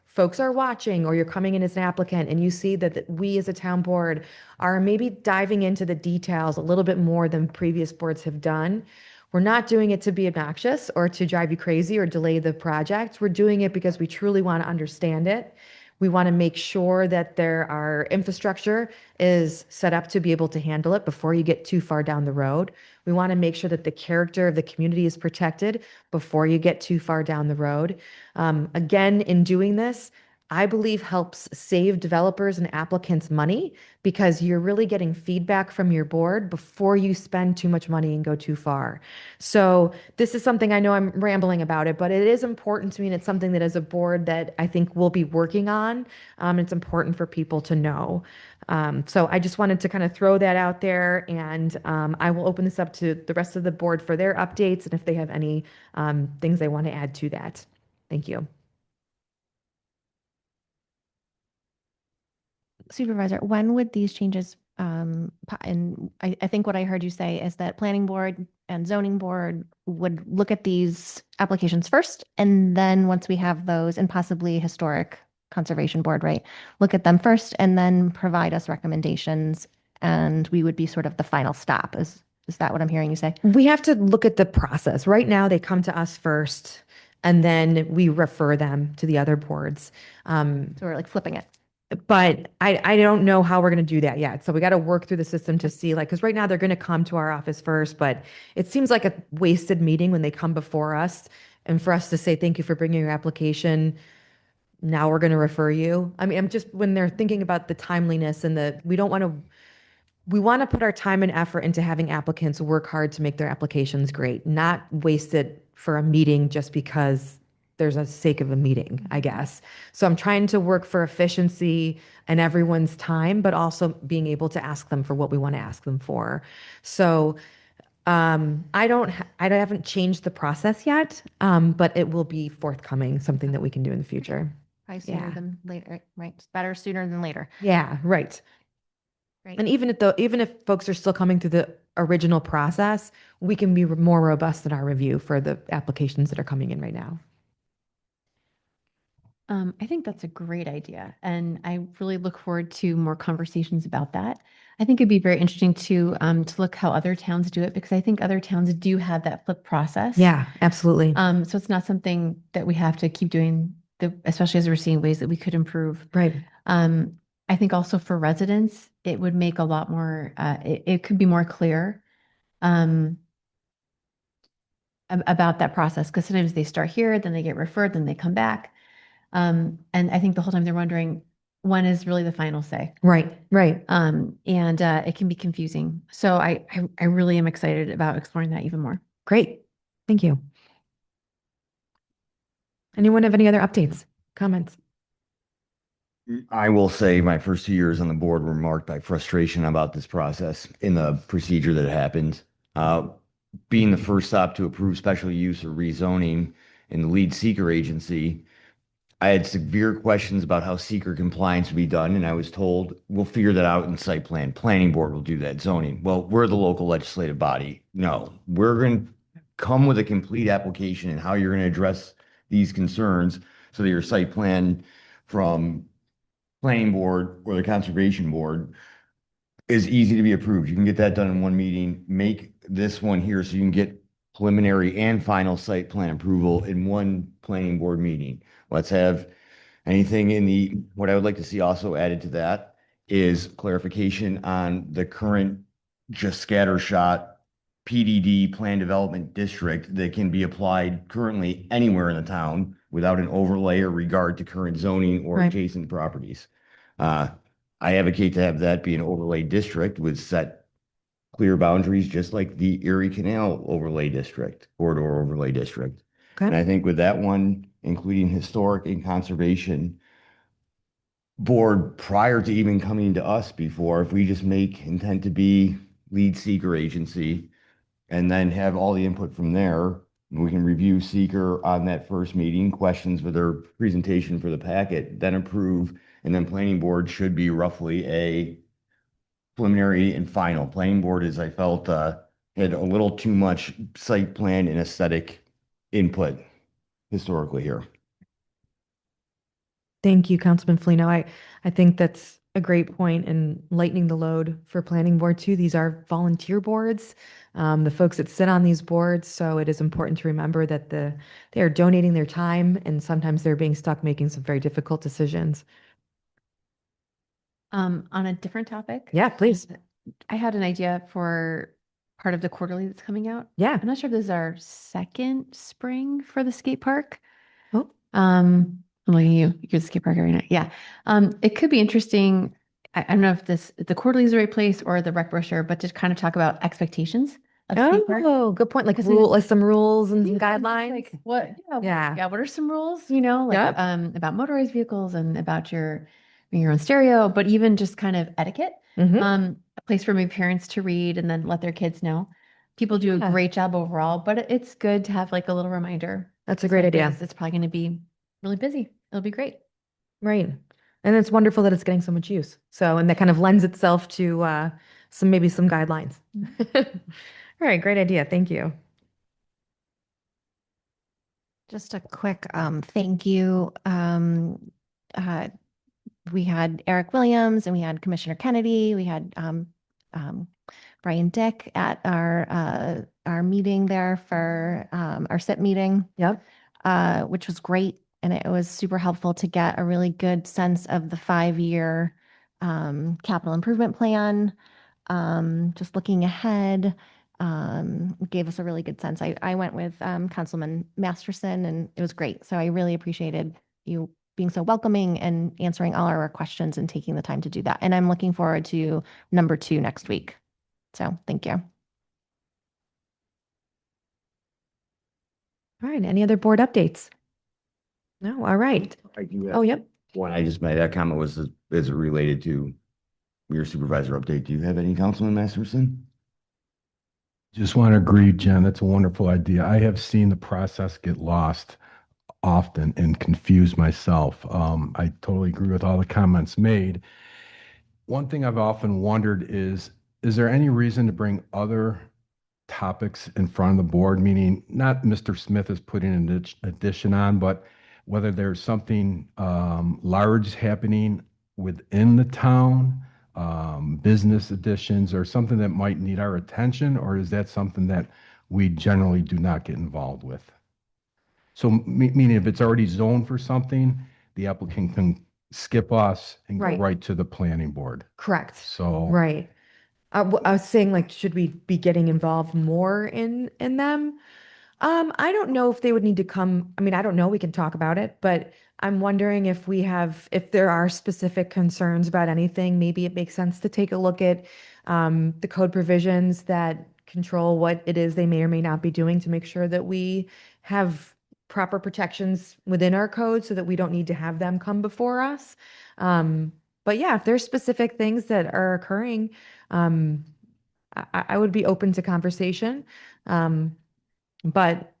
folks are watching, or you're coming in as an applicant and you see that we as a town board are maybe diving into the details a little bit more than previous boards have done, we're not doing it to be obnoxious or to drive you crazy or delay the project. We're doing it because we truly want to understand it. We want to make sure that our infrastructure is set up to be able to handle it before you get too far down the road. We want to make sure that the character of the community is protected before you get too far down the road. Again, in doing this, I believe helps save developers and applicants money, because you're really getting feedback from your board before you spend too much money and go too far. So this is something, I know I'm rambling about it, but it is important to me, and it's something that as a board that I think we'll be working on. It's important for people to know. So I just wanted to kind of throw that out there, and I will open this up to the rest of the board for their updates and if they have any things they want to add to that. Thank you. Supervisor, when would these changes, and I think what I heard you say is that planning board and zoning board would look at these applications first, and then once we have those, and possibly historic conservation board, right? Look at them first and then provide us recommendations, and we would be sort of the final stop. Is that what I'm hearing you say? We have to look at the process. Right now, they come to us first, and then we refer them to the other boards. So we're like flipping it. But I don't know how we're going to do that yet. So we got to work through the system to see, like, because right now they're going to come to our office first, but it seems like a wasted meeting when they come before us, and for us to say, thank you for bringing your application. Now we're going to refer you. I mean, I'm just, when they're thinking about the timeliness and we want to put our time and effort into having applicants work hard to make their applications great, not waste it for a meeting just because there's a sake of a meeting, I guess. So I'm trying to work for efficiency and everyone's time, but also being able to ask them for what we want to ask them for. So I haven't changed the process yet, but it will be forthcoming, something that we can do in the future. Probably sooner Yeah. than later, right? It's better sooner than later. Yeah, right. Right. And even if folks are still coming through the original process, we can be more robust in our review for the applications that are coming in right now. I think that's a great idea, and I really look forward to more conversations about that. I think it'd be very interesting to look how other towns do it because I think other towns do have that flip process. Yeah, absolutely. So it's not something that we have to keep doing, especially as we're seeing ways that we could improve. Right. Um, I think also for residents, it would make a lot more. It could be more clear um, about that process because sometimes they start here, then they get referred, then they come back. And I think the whole time they're wondering when is really the final say. Right. Right. And it can be confusing. So I really am excited about exploring that even more. Great. Thank you. Anyone have any other updates, comments? I will say my first 2 years on the board were marked by frustration about this process in the procedure that happened. Being the first stop to approve special use or rezoning in the lead seeker agency, I had severe questions about how seeker compliance would be done, and I was told we'll figure that out in site plan. Planning board will do that zoning. Well, we're the local legislative body. No, we're going to come with a complete application and how you're going to address these concerns so that your site plan from planning board or the conservation board is easy to be approved. You can get that done in one meeting. Make this one here so you can get preliminary and final site plan approval in one planning board meeting. Let's have anything in what I would like to see also added to that is clarification on the current just scattershot PDD plan development district that can be applied currently anywhere in the town without an overlay or regard to current zoning or Right. adjacent properties. I advocate to have that be an overlay district with set clear boundaries, just like the Erie Canal overlay district, corridor overlay district. And I Okay. think with that one, including historic and conservation board prior to even coming to us before, if we just make intent to be lead seeker agency and then have all the input from there, we can review seeker on that first meeting, questions for their presentation for the packet, then approve, and then planning board should be roughly a preliminary and final. Planning board is, I felt, had a little too much site plan and aesthetic input historically here. Thank you, Councilman Felino. I think that's a great point in lightening the load for planning board too. These are volunteer boards, the folks that sit on these boards. So it is important to remember that they are donating their time and sometimes they're being stuck making some very difficult decisions. On a different topic. Yeah, please. I had an idea for part of the quarterly that's coming out. Yeah. I'm not sure if this is our second spring for the skate park. Oh. I'm looking at you. You're the skate park every night. Yeah. It could be interesting. I don't know if the quarterly is the right place or the rec brochure, but to kind of talk about expectations of skate park. Oh, good point. Like Because like some rules and some Yeah, just guidelines. like what? Yeah. Yeah. What are some rules? Like Yep. about motorized vehicles and about your own stereo, but even just kind of etiquette. Mhm. A place for maybe parents to read and then let their kids know. People do a Yeah. great job overall, but it's good to have like a little reminder. That's a great idea. Because it's probably going to be really busy. It'll be great. Right. And it's wonderful that it's getting so much use. So, and that kind of lends itself to maybe some guidelines. All right, great idea. Thank you. Just a quick thank you. We had Eric Williams and we had Commissioner Kennedy. We had Brian Dick at our meeting there for our SIP meeting, Yep. which was great. And it was super helpful to get a really good sense of the 5-year capital improvement plan. Just looking ahead, gave us a really good sense. I went with Councilman Masterson and it was great. So I really appreciated you being so welcoming and answering all our questions and taking the time to do that. And I'm looking forward to number 2 next week. So thank you. All right. Any other board updates? No. All right. I do have Oh, yep. one. I just made that comment was, is it related to your supervisor update? Do you have any, Councilman Masterson? Just want to agree, Jen, that's a wonderful idea. I have seen the process get lost often and confuse myself. I totally agree with all the comments made. One thing I've often wondered is there any reason to bring other topics in front of the board, meaning not Mr. Smith is putting an addition on, but whether there's something large happening within the town, business additions, or something that might need our attention, or is that something that we generally do not get involved with? So meaning if it's already zoned for something, the applicant can skip us and go Right. right to the planning board. Correct. So. Right. I was saying, like, should we be getting involved more in them? I don't know if they would need to come. I mean, I don't know. We can talk about it, but I'm wondering if there are specific concerns about anything, maybe it makes sense to take a look at the code provisions that control what it is they may or may not be doing to make sure that we have proper protections within our code so that we don't need to have them come before us. But yeah, if there's specific things that are occurring, um, I would be open to conversation. But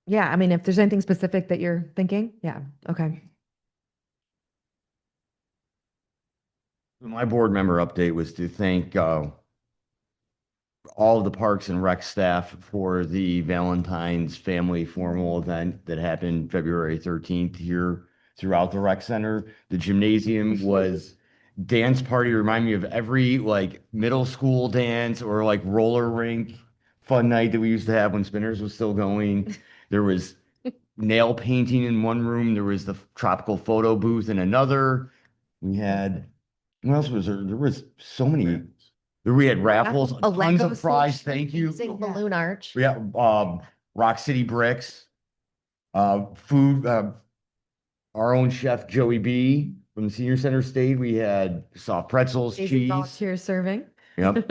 yeah, I mean, if there's anything specific that you're thinking, yeah, okay. My board member update was to thank all of the Parks and Rec staff for the Valentine's family formal event that happened February 13th here throughout the rec center. The gymnasium was dance party, remind me of every like middle school dance or like roller rink fun night that we used to have when Spinners was still going. There was nail painting in one room. There was the tropical photo booth in another. We had, what else was there? There was so many. We had raffles, A tons Lego of prize. Thank you. Big balloon arch. Yeah, Rock City Bricks, food, our own chef Joey B from the senior center stayed. We had soft pretzels, Amazing cheese. volunteer serving. Yep.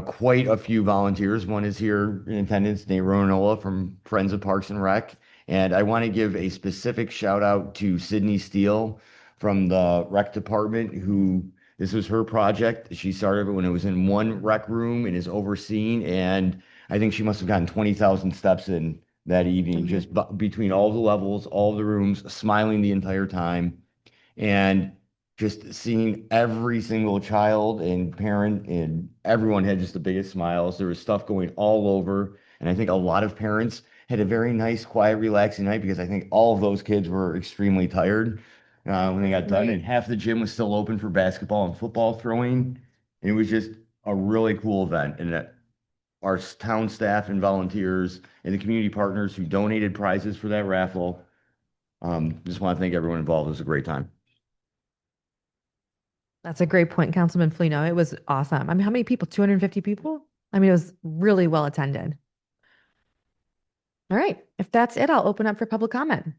Quite a few volunteers. One is here in attendance, Nate Ronola from Friends of Parks and Rec. And I want to give a specific shout out to Sydney Steele from the rec department, who this was her project. She started it when it was in one rec room and is overseen. And I think she must have gotten 20,000 steps in that evening, just between all the levels, all the rooms, smiling the entire time. And just seeing every single child and parent and everyone had just the biggest smiles. There was stuff going all over. And I think a lot of parents had a very nice, quiet, relaxing night because I think all of those kids were extremely tired when they got done. Right. And half the gym was still open for basketball and football throwing. And it was just a really cool event. And our town staff and volunteers and the community partners who donated prizes for that raffle. Just want to thank everyone involved. It was a great time. That's a great point, Councilman Flino. It was awesome. I mean, how many people? 250 people? I mean, it was really well attended. All right. If that's it, I'll open up for public comment.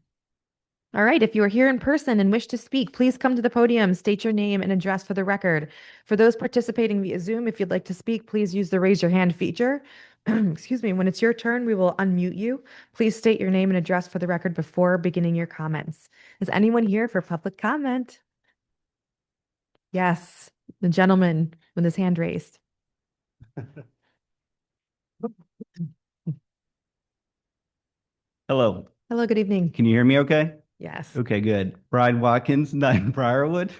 All right. If you are here in person and wish to speak, please come to the podium, state your name and address for the record. For those participating via Zoom, if you'd like to speak, please use the raise your hand feature. Excuse me. When it's your turn, we will unmute you. Please state your name and address for the record before beginning your comments. Is anyone here for public comment? Yes, the gentleman with his hand raised. Hello, Hello, good evening. can you hear me okay? Yes. Okay, good. Brian Watkins, 9 Briarwood.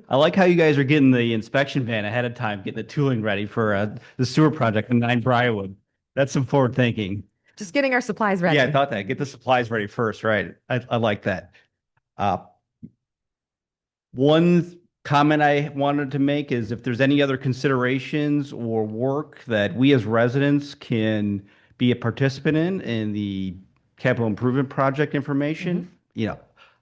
I like how you guys are getting the inspection van ahead of time, getting the tooling ready for the sewer project in 9 Briarwood. That's some forward thinking. Just getting our supplies ready. Yeah, I thought that. Get the supplies ready first, right? I like that. One comment I wanted to make is if there's any other considerations or work that we as residents can be a participant in the capital improvement project information,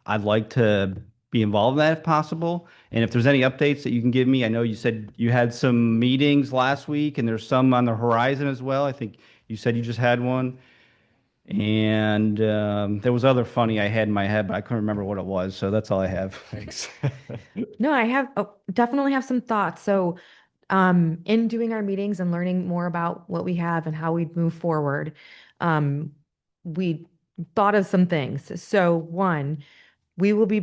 I'd like to be involved in that if possible. And if there's any updates that you can give me, I know you said you had some meetings last week and there's some on the horizon as well. I think you said you just had one. And there was other funny I had in my head, but I couldn't remember what it was. So that's all I have. Thanks. No, I have definitely have some thoughts. So, in doing our meetings and learning more about what we have and how we move forward, we thought of some things. So, one, we will be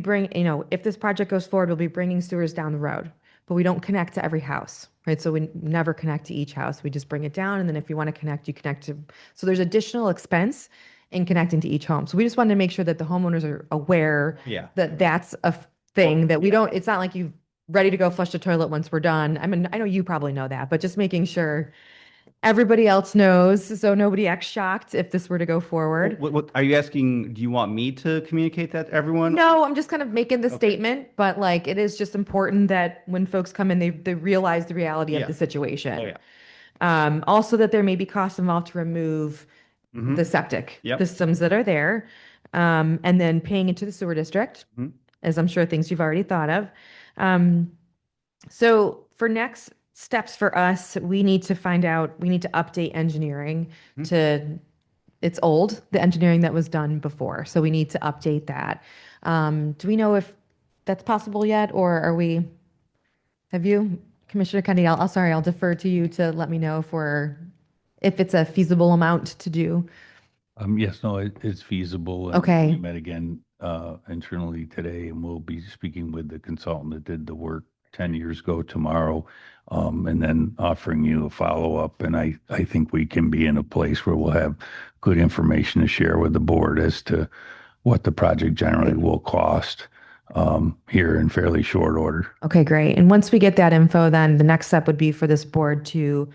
if this project goes forward, we'll be bringing sewers down the road, but we don't connect to every house, right? So we never connect to each house. We just bring it down. And then if you want to connect, you connect to, so there's additional expense in connecting to each home. So we just wanted to make sure that the homeowners are aware Yeah. that that's a thing that we don't, it's not like you ready to go flush the toilet once we're done. I mean, I know you probably know that, but just making sure everybody else knows, so nobody acts shocked if this were to go forward. What are you asking? Do you want me to communicate that to everyone? No, I'm just kind of making the Okay. statement, but like it is just important that when folks come in, they realize the reality Yeah. of the situation. Oh, yeah. Also that there may be costs involved to remove Mhm. the septic Yep. systems that are there, and then paying into the sewer district, Mhm. as I'm sure things you've already thought of. Um, so for next steps for us, we need to find out, we need to update engineering Mhm. to, it's old, the engineering that was done before. So we need to update that. Do we know if that's possible yet, or are we, have you, Commissioner Kennedy, sorry, I'll defer to you to let me know if it's a feasible amount to do. Yes, no, it's feasible. And Okay. we met again internally today, and we'll be speaking with the consultant that did the work 10 years ago tomorrow, and then offering you a follow-up. And I think we can be in a place where we'll have good information to share with the board as to what the project generally will cost here in fairly short order. Okay, great. And once we get that info, then the next step would be for this board to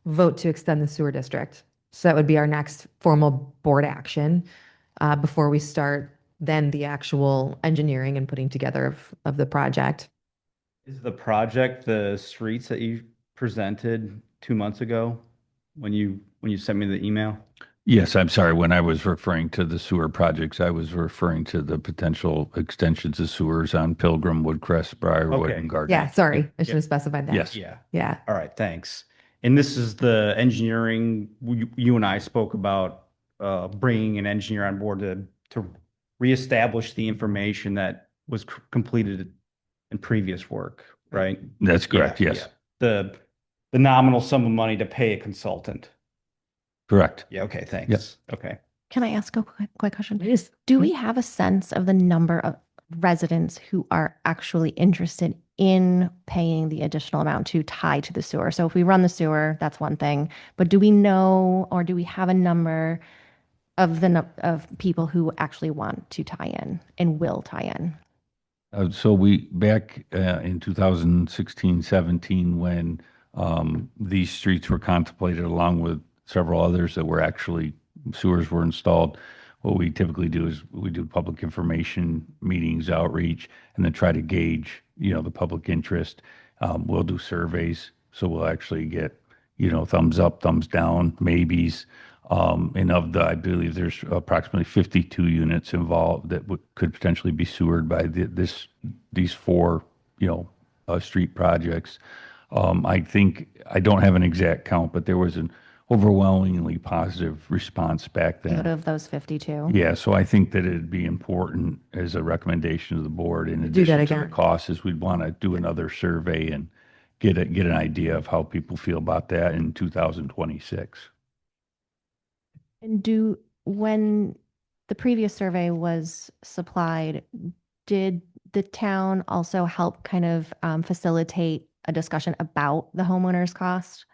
vote to extend the sewer district. So that would be our next formal board action before we start then the actual engineering and putting together of the project. Is the project the streets that you presented 2 months ago when you sent me the email? Yes, I'm sorry. When I was referring to the sewer projects, I was referring to the potential extensions of sewers on Pilgrim, Woodcrest, Briarwood, Okay. and Garden. Yeah, sorry, I should have specified that. Yes. Yeah. Yeah. All right, thanks. And this is the engineering, you and I spoke about bringing an engineer on board to reestablish the information that was completed in previous work, right? That's correct. Yeah, Yes, yeah. The nominal sum of money to pay a consultant. correct. Yeah, okay, thanks. Okay. Can I ask a quick question? Please. Do we have a sense of the number of residents who are actually interested in paying the additional amount to tie to the sewer? So if we run the sewer, that's one thing, but do we know, or do we have a number of of people who actually want to tie in and will tie in? So we, back in 2016, 17, when these streets were contemplated along with several others that were actually, sewers were installed, what we typically do is we do public information meetings, outreach, and then try to gauge, the public interest. We'll do surveys, so we'll actually get, thumbs up, thumbs down, maybes. And of the, I believe there's approximately 52 units involved that could potentially be sewered by these four, street projects. I think, I don't have an exact count, but there was an overwhelmingly positive response back Out then. of those 52? Yeah, so I think that it'd be important as a recommendation to the board, in Do that addition to the again. costs, is we'd want to do another survey and get an idea of how people feel about that in 2026. And when the previous survey was supplied, did the town also help kind of facilitate a discussion about the homeowner's cost?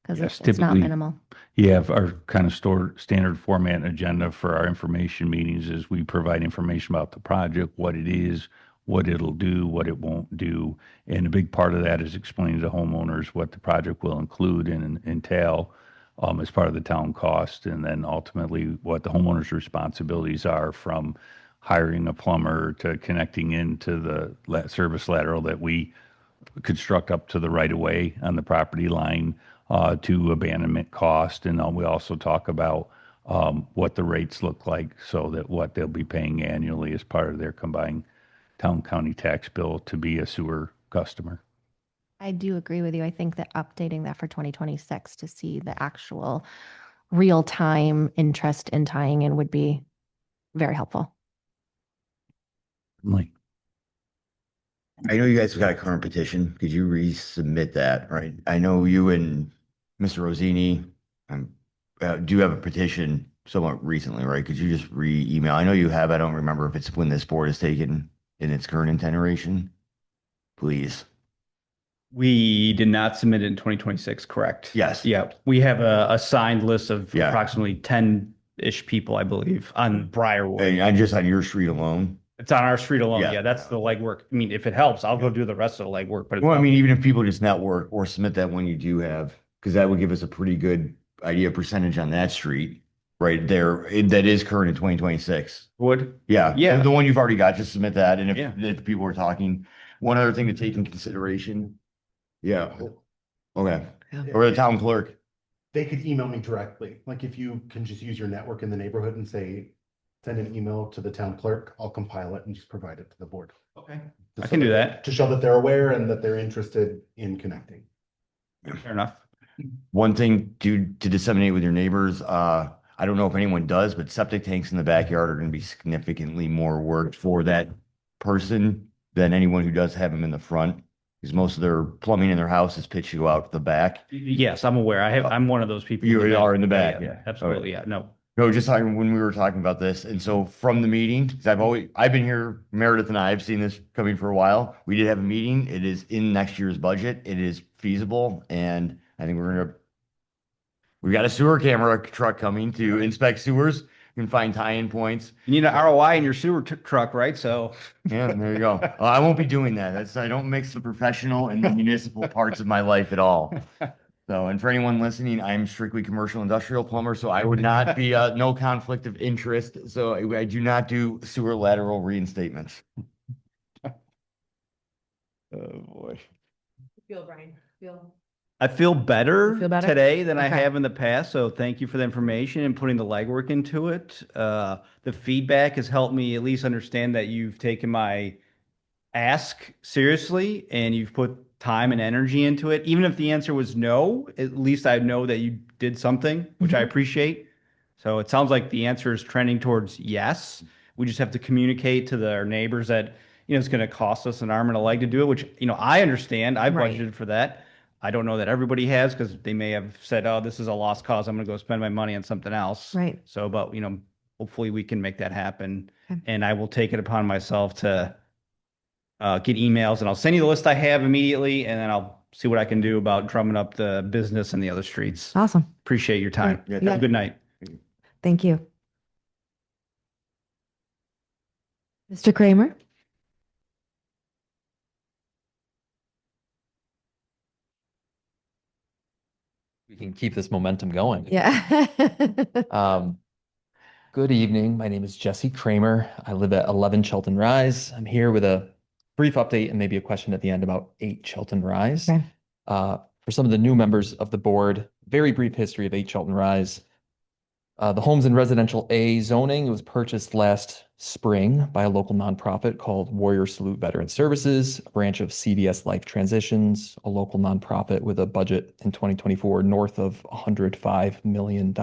Because Yes, it's not typically- minimal. Yeah, our kind of standard format and agenda for our information meetings is we provide information about the project, what it is, what it'll do, what it won't do. And a big part of that is explaining to homeowners what the project will include and entail as part of the town cost. And then ultimately what the homeowner's responsibilities are, from hiring a plumber to connecting into the service lateral that we construct up to the right of way on the property line, to abandonment cost. And we also talk about what the rates look like, so that what they'll be paying annually as part of their combined town county tax bill to be a sewer customer. I do agree with you. I think that updating that for 2026 to see the actual real-time interest in tying in would be very helpful. Like, I know you guys have got a current petition. Could you resubmit that, right? I know you and Mr. Rosini do have a petition somewhat recently, right? Could you just re-email? I know you have. I don't remember if it's when this board is taken in its current iteration. Please. We did not submit it in 2026, correct? Yes. Yeah, we have a signed list of Yeah. approximately 10-ish people, I believe, on Briarwood. And just on your street alone. It's on our street alone. Yeah. Yeah, that's the legwork. I mean, if it helps, I'll go do the rest of the legwork, but it's Well, I not- mean, even if people just network or submit that when you do have because that would give us a pretty good idea of percentage on that street right there. That is current in 2026. Would? Yeah. Yeah. The one you've already got, just submit that. And Yeah. if people are talking, one other thing to take in consideration. Yeah. Okay. Or the town clerk. They could email me directly. Like if you can just use your network in the neighborhood and say, send an email to the town clerk, I'll compile it and just provide it to the board. Okay. Just I can so do that. To show that they're aware and that they're interested in connecting. Fair enough. One thing to disseminate with your neighbors, I don't know if anyone does, but septic tanks in the backyard are going to be significantly more work for that person than anyone who does have them in the front. Because most of their plumbing in their house is pitched to go out the back. Yes, I'm aware. I'm one of those people. You are in the back, yeah. Absolutely, yeah. No. No, just talking when we were talking about this. And so from the meeting, because I've been here, Meredith and I have seen this coming for a while. We did have a meeting. It is in next year's budget. It is feasible. And I think we got a sewer camera truck coming to inspect sewers. You can find tie-in points. You need an ROI in your sewer truck, right? So. Yeah, there you go. I won't be doing that. I don't mix the professional and the municipal parts of my life at all. So, and for anyone listening, I'm strictly commercial industrial plumber, so I would not be, no conflict of interest. So I do not do sewer lateral reinstatements. Oh, boy. Feel, Brian, feel. I feel better You feel better? today than I Okay. have in the past. So thank you for the information and putting the legwork into it. The feedback has helped me at least understand that you've taken my ask seriously and you've put time and energy into it. Even if the answer was no, at least I know that you did something, which I appreciate. So it sounds like the answer is trending towards yes. We just have to communicate to our neighbors that, it's going to cost us an arm and a leg to do it, which, I understand. I've Right. budgeted for that. I don't know that everybody has because they may have said, oh, this is a lost cause. I'm going to go spend my money on something else. Right. So, but, hopefully we can make that happen. Okay. And I will take it upon myself to get emails and I'll send you the list I have immediately and then I'll see what I can do about drumming up the business and the other streets. Awesome. Appreciate your time. Yeah, Have a good night. Thank you. Mr. Kramer? We can keep this momentum going. Yeah. Good evening. My name is Jesse Kramer. I live at 11 Chilton Rise. I'm here with a brief update and maybe a question at the end about 8 Chilton Rise. Okay. For some of the new members of the board, very brief history of 8 Chilton Rise. The home's in residential A zoning. It was purchased last spring by a local nonprofit called Warrior Salute Veteran Services, a branch of CVS Life Transitions, a local nonprofit with a budget in 2024 north of $105 million.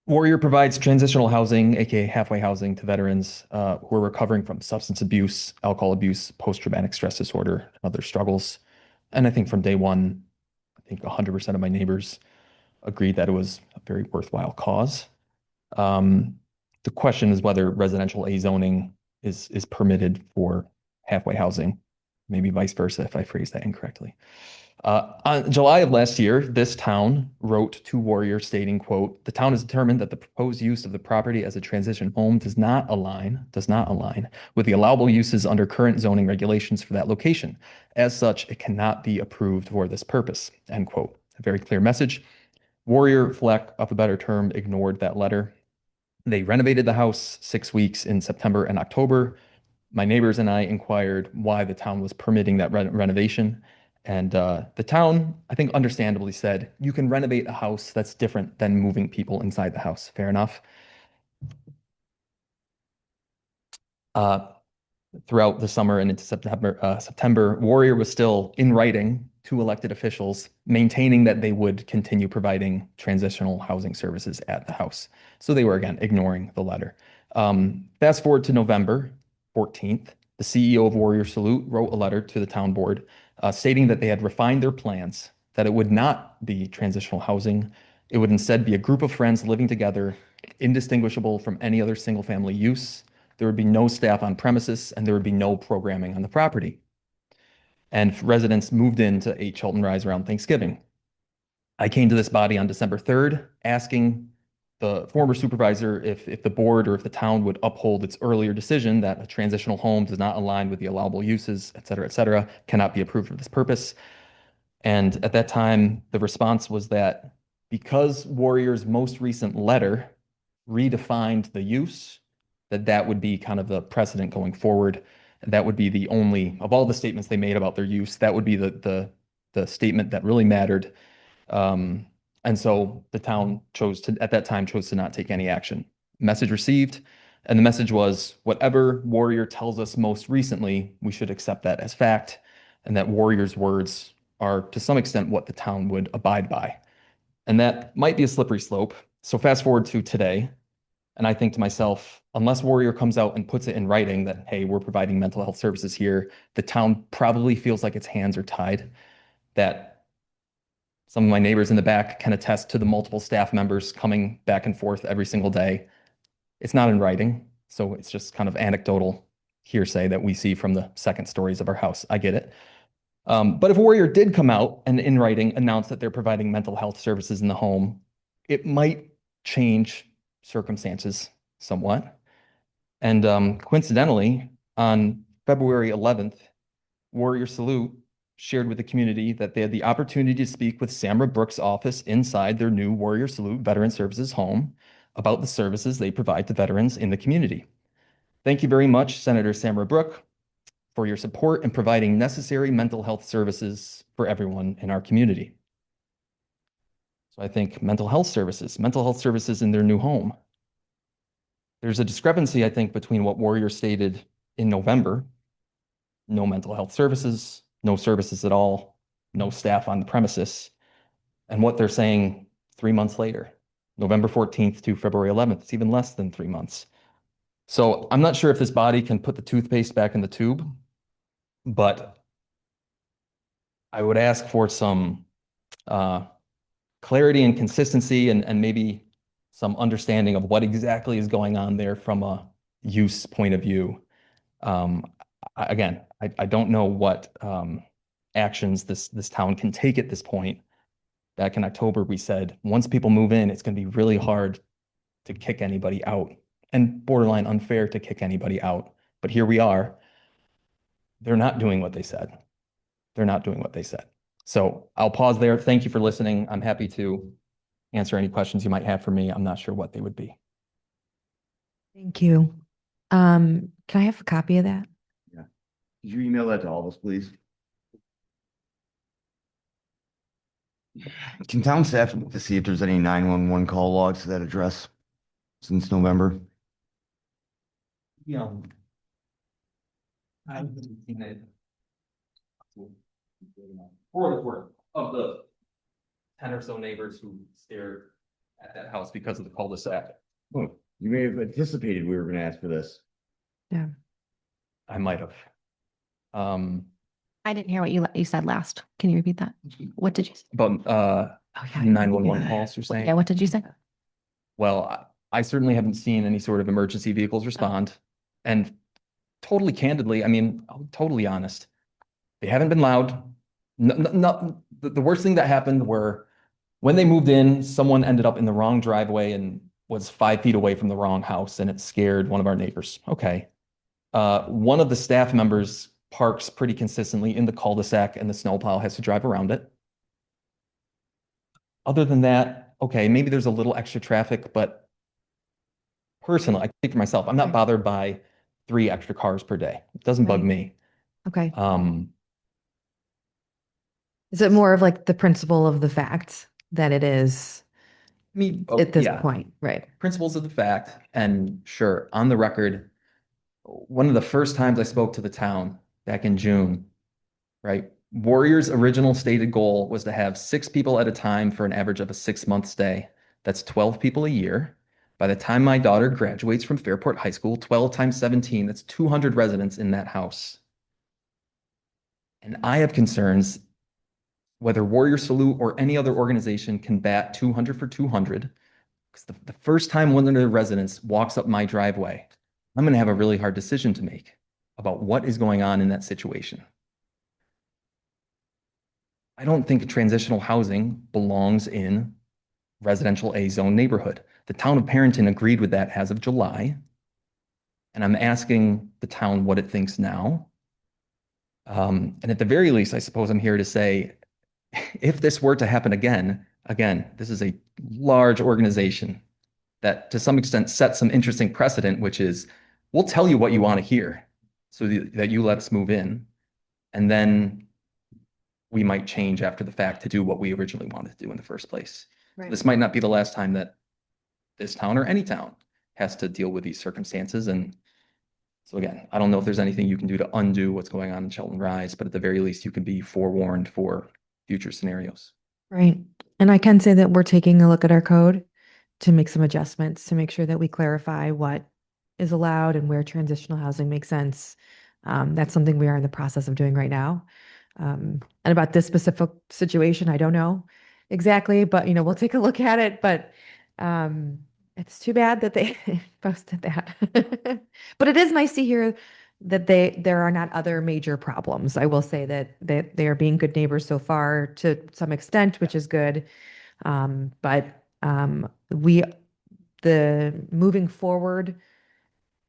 Warrior provides transitional housing, aka halfway housing, to veterans who are recovering from substance abuse, alcohol abuse, post-traumatic stress disorder, and other struggles. And I think from day one, I think 100% of my neighbors agreed that it was a very worthwhile cause. The question is whether residential A zoning is permitted for halfway housing, maybe vice versa if I phrase that incorrectly. On July of last year, this town wrote to Warrior stating, quote, "The town has determined that the proposed use of the property as a transition home does not align with the allowable uses under current zoning regulations for that location. As such, it cannot be approved for this purpose," end quote. A very clear message. Warrior, for lack of a better term, ignored that letter. They renovated the house 6 weeks in September and October. My neighbors and I inquired why the town was permitting that renovation. And the town, I think understandably said, you can renovate a house that's different than moving people inside the house. Fair enough. Throughout the summer and into September, Warrior was still in writing to elected officials, maintaining that they would continue providing transitional housing services at the house. So they were, again, ignoring the letter. Fast forward to November 14th, the CEO of Warrior Salute wrote a letter to the town board stating that they had refined their plans, that it would not be transitional housing. It would instead be a group of friends living together, indistinguishable from any other single-family use. There would be no staff on premises, and there would be no programming on the property. And residents moved into 8 Chilton Rise around Thanksgiving. I came to this body on December 3rd, asking the former supervisor if the board or if the town would uphold its earlier decision that a transitional home does not align with the allowable uses, et cetera, cannot be approved for this purpose. And at that time, the response was that because Warrior's most recent letter redefined the use, that would be kind of the precedent going forward. That would be the only, of all the statements they made about their use, that would be the statement that really mattered. And so the town chose to, at that time, chose to not take any action. Message received, and the message was, whatever Warrior tells us most recently, we should accept that as fact, and that Warrior's words are to some extent what the town would abide by. And that might be a slippery slope. So fast forward to today, and I think to myself, unless Warrior comes out and puts it in writing that, hey, we're providing mental health services here, the town probably feels like its hands are tied. That some of my neighbors in the back can attest to the multiple staff members coming back and forth every single day. It's not in writing, so it's just kind of anecdotal hearsay that we see from the second stories of our house. I get it. But if Warrior did come out and in writing announce that they're providing mental health services in the home, it might change circumstances somewhat. And coincidentally, on February 11th, Warrior Salute shared with the community that they had the opportunity to speak with Samra Brooks' office inside their new Warrior Salute Veteran Services home about the services they provide to veterans in the community. Thank you very much, Senator Samra Brooks, for your support in providing necessary mental health services for everyone in our community. So I think mental health services in their new home. There's a discrepancy, I think, between what Warrior stated in November, no mental health services, no services at all, no staff on the premises, and what they're saying 3 months later, November 14th to February 11th. It's even less than 3 months. So I'm not sure if this body can put the toothpaste back in the tube, but I would ask for some clarity and consistency and maybe some understanding of what exactly is going on there from a use point of view. Again, I don't know what actions this town can take at this point. Back in October, we said, once people move in, it's going to be really hard to kick anybody out and borderline unfair to kick anybody out. But here we are. They're not doing what they said. They're not doing what they said. So I'll pause there. Thank you for listening. I'm happy to answer any questions you might have for me. I'm not sure what they would be. Thank you. Can I have a copy of that? Yeah. Could you email that to all of us, please? Can town staff look to see if there's any 911 call logs to that address since November? Yeah. I haven't seen it. For the work of the 10 or so neighbors who stared at that house because of the cul-de-sac. Oh, you may have anticipated we were going to ask for this. Yeah. I might have. I didn't hear what you said last. Can you repeat that? What did you say? About Oh, yeah. 911 calls, you're saying? Yeah, what did you say? Well, I certainly haven't seen any sort of emergency vehicles respond. And totally candidly, I mean, I'll be totally honest. They haven't been loud. The worst thing that happened were when they moved in, someone ended up in the wrong driveway and was 5 feet away from the wrong house, and it scared one of our neighbors. Okay. One of the staff members parks pretty consistently in the cul-de-sac and the snowplow has to drive around it. Other than that, okay, maybe there's a little extra traffic, but personally, I speak for myself, I'm not bothered by 3 extra cars per day. It doesn't bug Right. me. Okay. Um, Is it more of like the principle of the fact that it is I mean, at this yeah, point? Right. principles of the fact, and sure, on the record, one of the first times I spoke to the town back in June, right? Warrior's original stated goal was to have 6 people at a time for an average of a 6-month stay. That's 12 people a year. By the time my daughter graduates from Fairport High School, 12 times 17, that's 200 residents in that house. And I have concerns whether Warrior Salute or any other organization can bat 200 for 200. Because the first time one of the residents walks up my driveway, I'm going to have a really hard decision to make about what is going on in that situation. I don't think transitional housing belongs in residential A zone neighborhood. The town of Perinton agreed with that as of July. And I'm asking the town what it thinks now. And at the very least, I suppose I'm here to say, if this were to happen again, this is a large organization that to some extent sets some interesting precedent, which is we'll tell you what you want to hear so that you let us move in. And then we might change after the fact to do what we originally wanted to do in the first place. Right. This might not be the last time that this town or any town has to deal with these circumstances. And so again, I don't know if there's anything you can do to undo what's going on in Shelton Rise, but at the very least, you can be forewarned for future scenarios. Right. And I can say that we're taking a look at our code to make some adjustments to make sure that we clarify what is allowed and where transitional housing makes sense. That's something we are in the process of doing right now. And about this specific situation, I don't know exactly, but we'll take a look at it. But it's too bad that they posted that. But it is nice to hear that there are not other major problems. I will say that they are being good neighbors so far to some extent, which is good. But the moving forward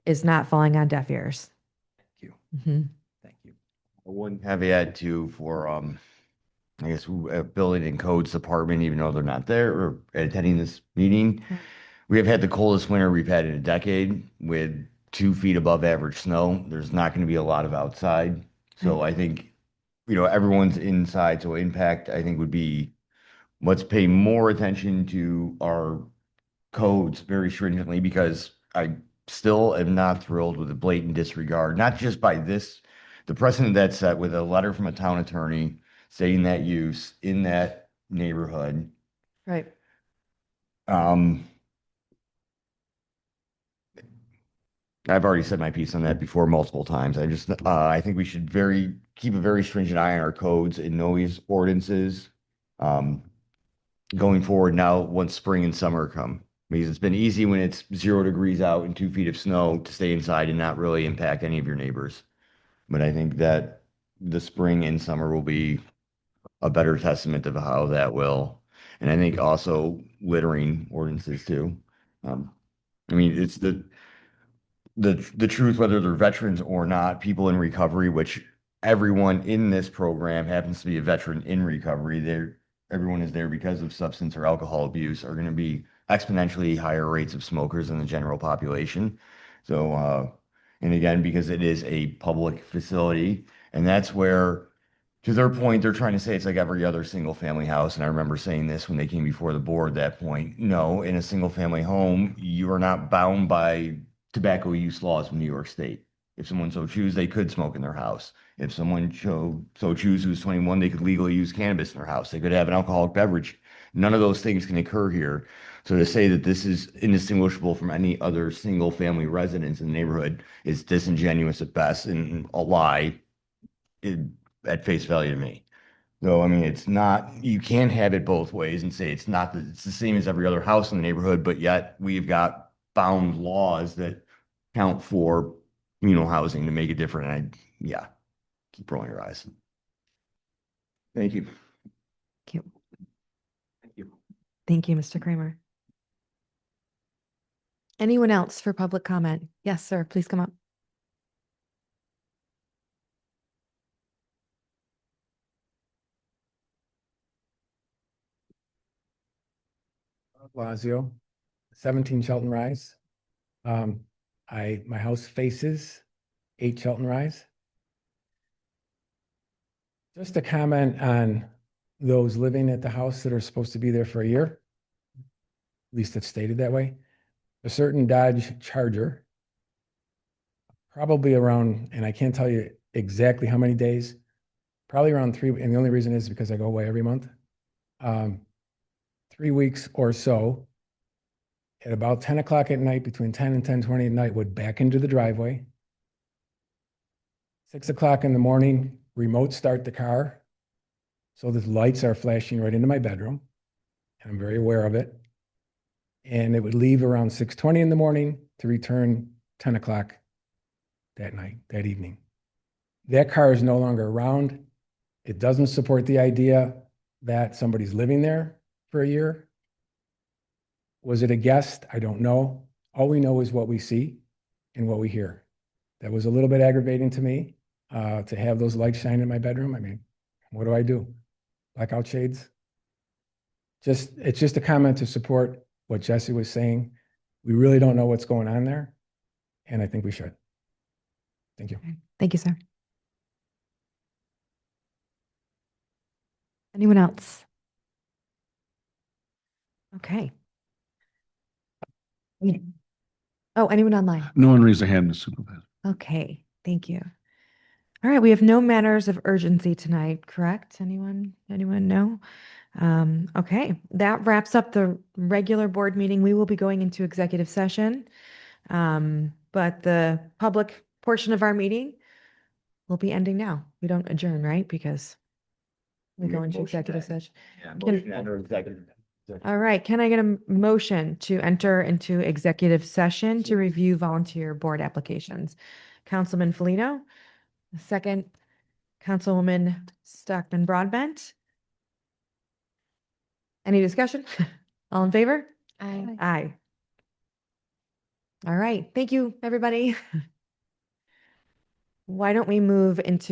is not falling on deaf ears. Thank you. Mhm. Thank you. One caveat too for, I guess, building and codes department, even though they're not there or attending this meeting. Right. We have had the coldest winter we've had in a decade with 2 feet above average snow. There's not going to be a lot of outside. So I think, everyone's inside. So impact, I think, would be let's pay more attention to our codes very stringently because I still am not thrilled with the blatant disregard, not just by the precedent that's set with a letter from a town attorney stating that use in that neighborhood. Right. I've already said my piece on that before multiple times. I think we should keep a very stringent eye on our codes and noise ordinances, going forward now once spring and summer come. Because it's been easy when it's 0 degrees out and 2 feet of snow to stay inside and not really impact any of your neighbors. But I think that the spring and summer will be a better testament of how that will. And I think also littering ordinances too. I mean, it's the truth, whether they're veterans or not, people in recovery, which everyone in this program happens to be a veteran in recovery. Everyone is there because of substance or alcohol abuse, are going to be exponentially higher rates of smokers than the general population. So, and again, because it is a public facility, and that's where, to their point, they're trying to say it's like every other single family house. And I remember saying this when they came before the board at that point. No, in a single family home, you are not bound by tobacco use laws from New York State. If someone so choose, they could smoke in their house. If someone so choose who's 21, they could legally use cannabis in their house. They could have an alcoholic beverage. None of those things can occur here. So to say that this is indistinguishable from any other single family residence in the neighborhood is disingenuous at best and a lie at face value to me. So, I mean, it's not, you can have it both ways and say it's the same as every other house in the neighborhood, but yet we've got bound laws that count for communal housing to make it different. And yeah, keep rolling your eyes. Thank you. Thank you. Thank you. Thank you, Mr. Kramer. Anyone else for public comment? Yes, sir. Please come up. Lazio, 17 Shelton Rise. My house faces 8 Shelton Rise. Just a comment on those living at the house that are supposed to be there for a year. At least it's stated that way. A certain Dodge Charger, probably around, and I can't tell you exactly how many days, probably around 3, and the only reason is because I go away every month. 3 weeks or so, at about 10 o'clock at night, between 10 and 10:20 at night, would back into the driveway. 6 o'clock in the morning, remote start the car. So the lights are flashing right into my bedroom. And I'm very aware of it. And it would leave around 6:20 in the morning to return 10 o'clock that night, that evening. That car is no longer around. It doesn't support the idea that somebody's living there for a year. Was it a guest? I don't know. All we know is what we see and what we hear. That was a little bit aggravating to me, to have those lights shine in my bedroom. I mean, what do I do? blackout shades. It's just a comment to support what Jesse was saying. We really don't know what's going on there, and I think we should. Thank you. Thank you, sir. Anyone else? Okay. Oh, anyone online? No one raised their hand, Ms. Supervisor. Okay, thank you. All right, we have no matters of urgency tonight, correct? Anyone know? Okay, that wraps up the regular board meeting. We will be going into executive session. But the public portion of our meeting will be ending now. We don't adjourn, right? Because we go into executive session. All right, can I get a motion to enter into executive session to review volunteer board applications? Councilman Felino, second, Councilwoman Stockman Broadbent. Any discussion? All in favor? Aye. Aye. All right, thank you, everybody. Why don't we move into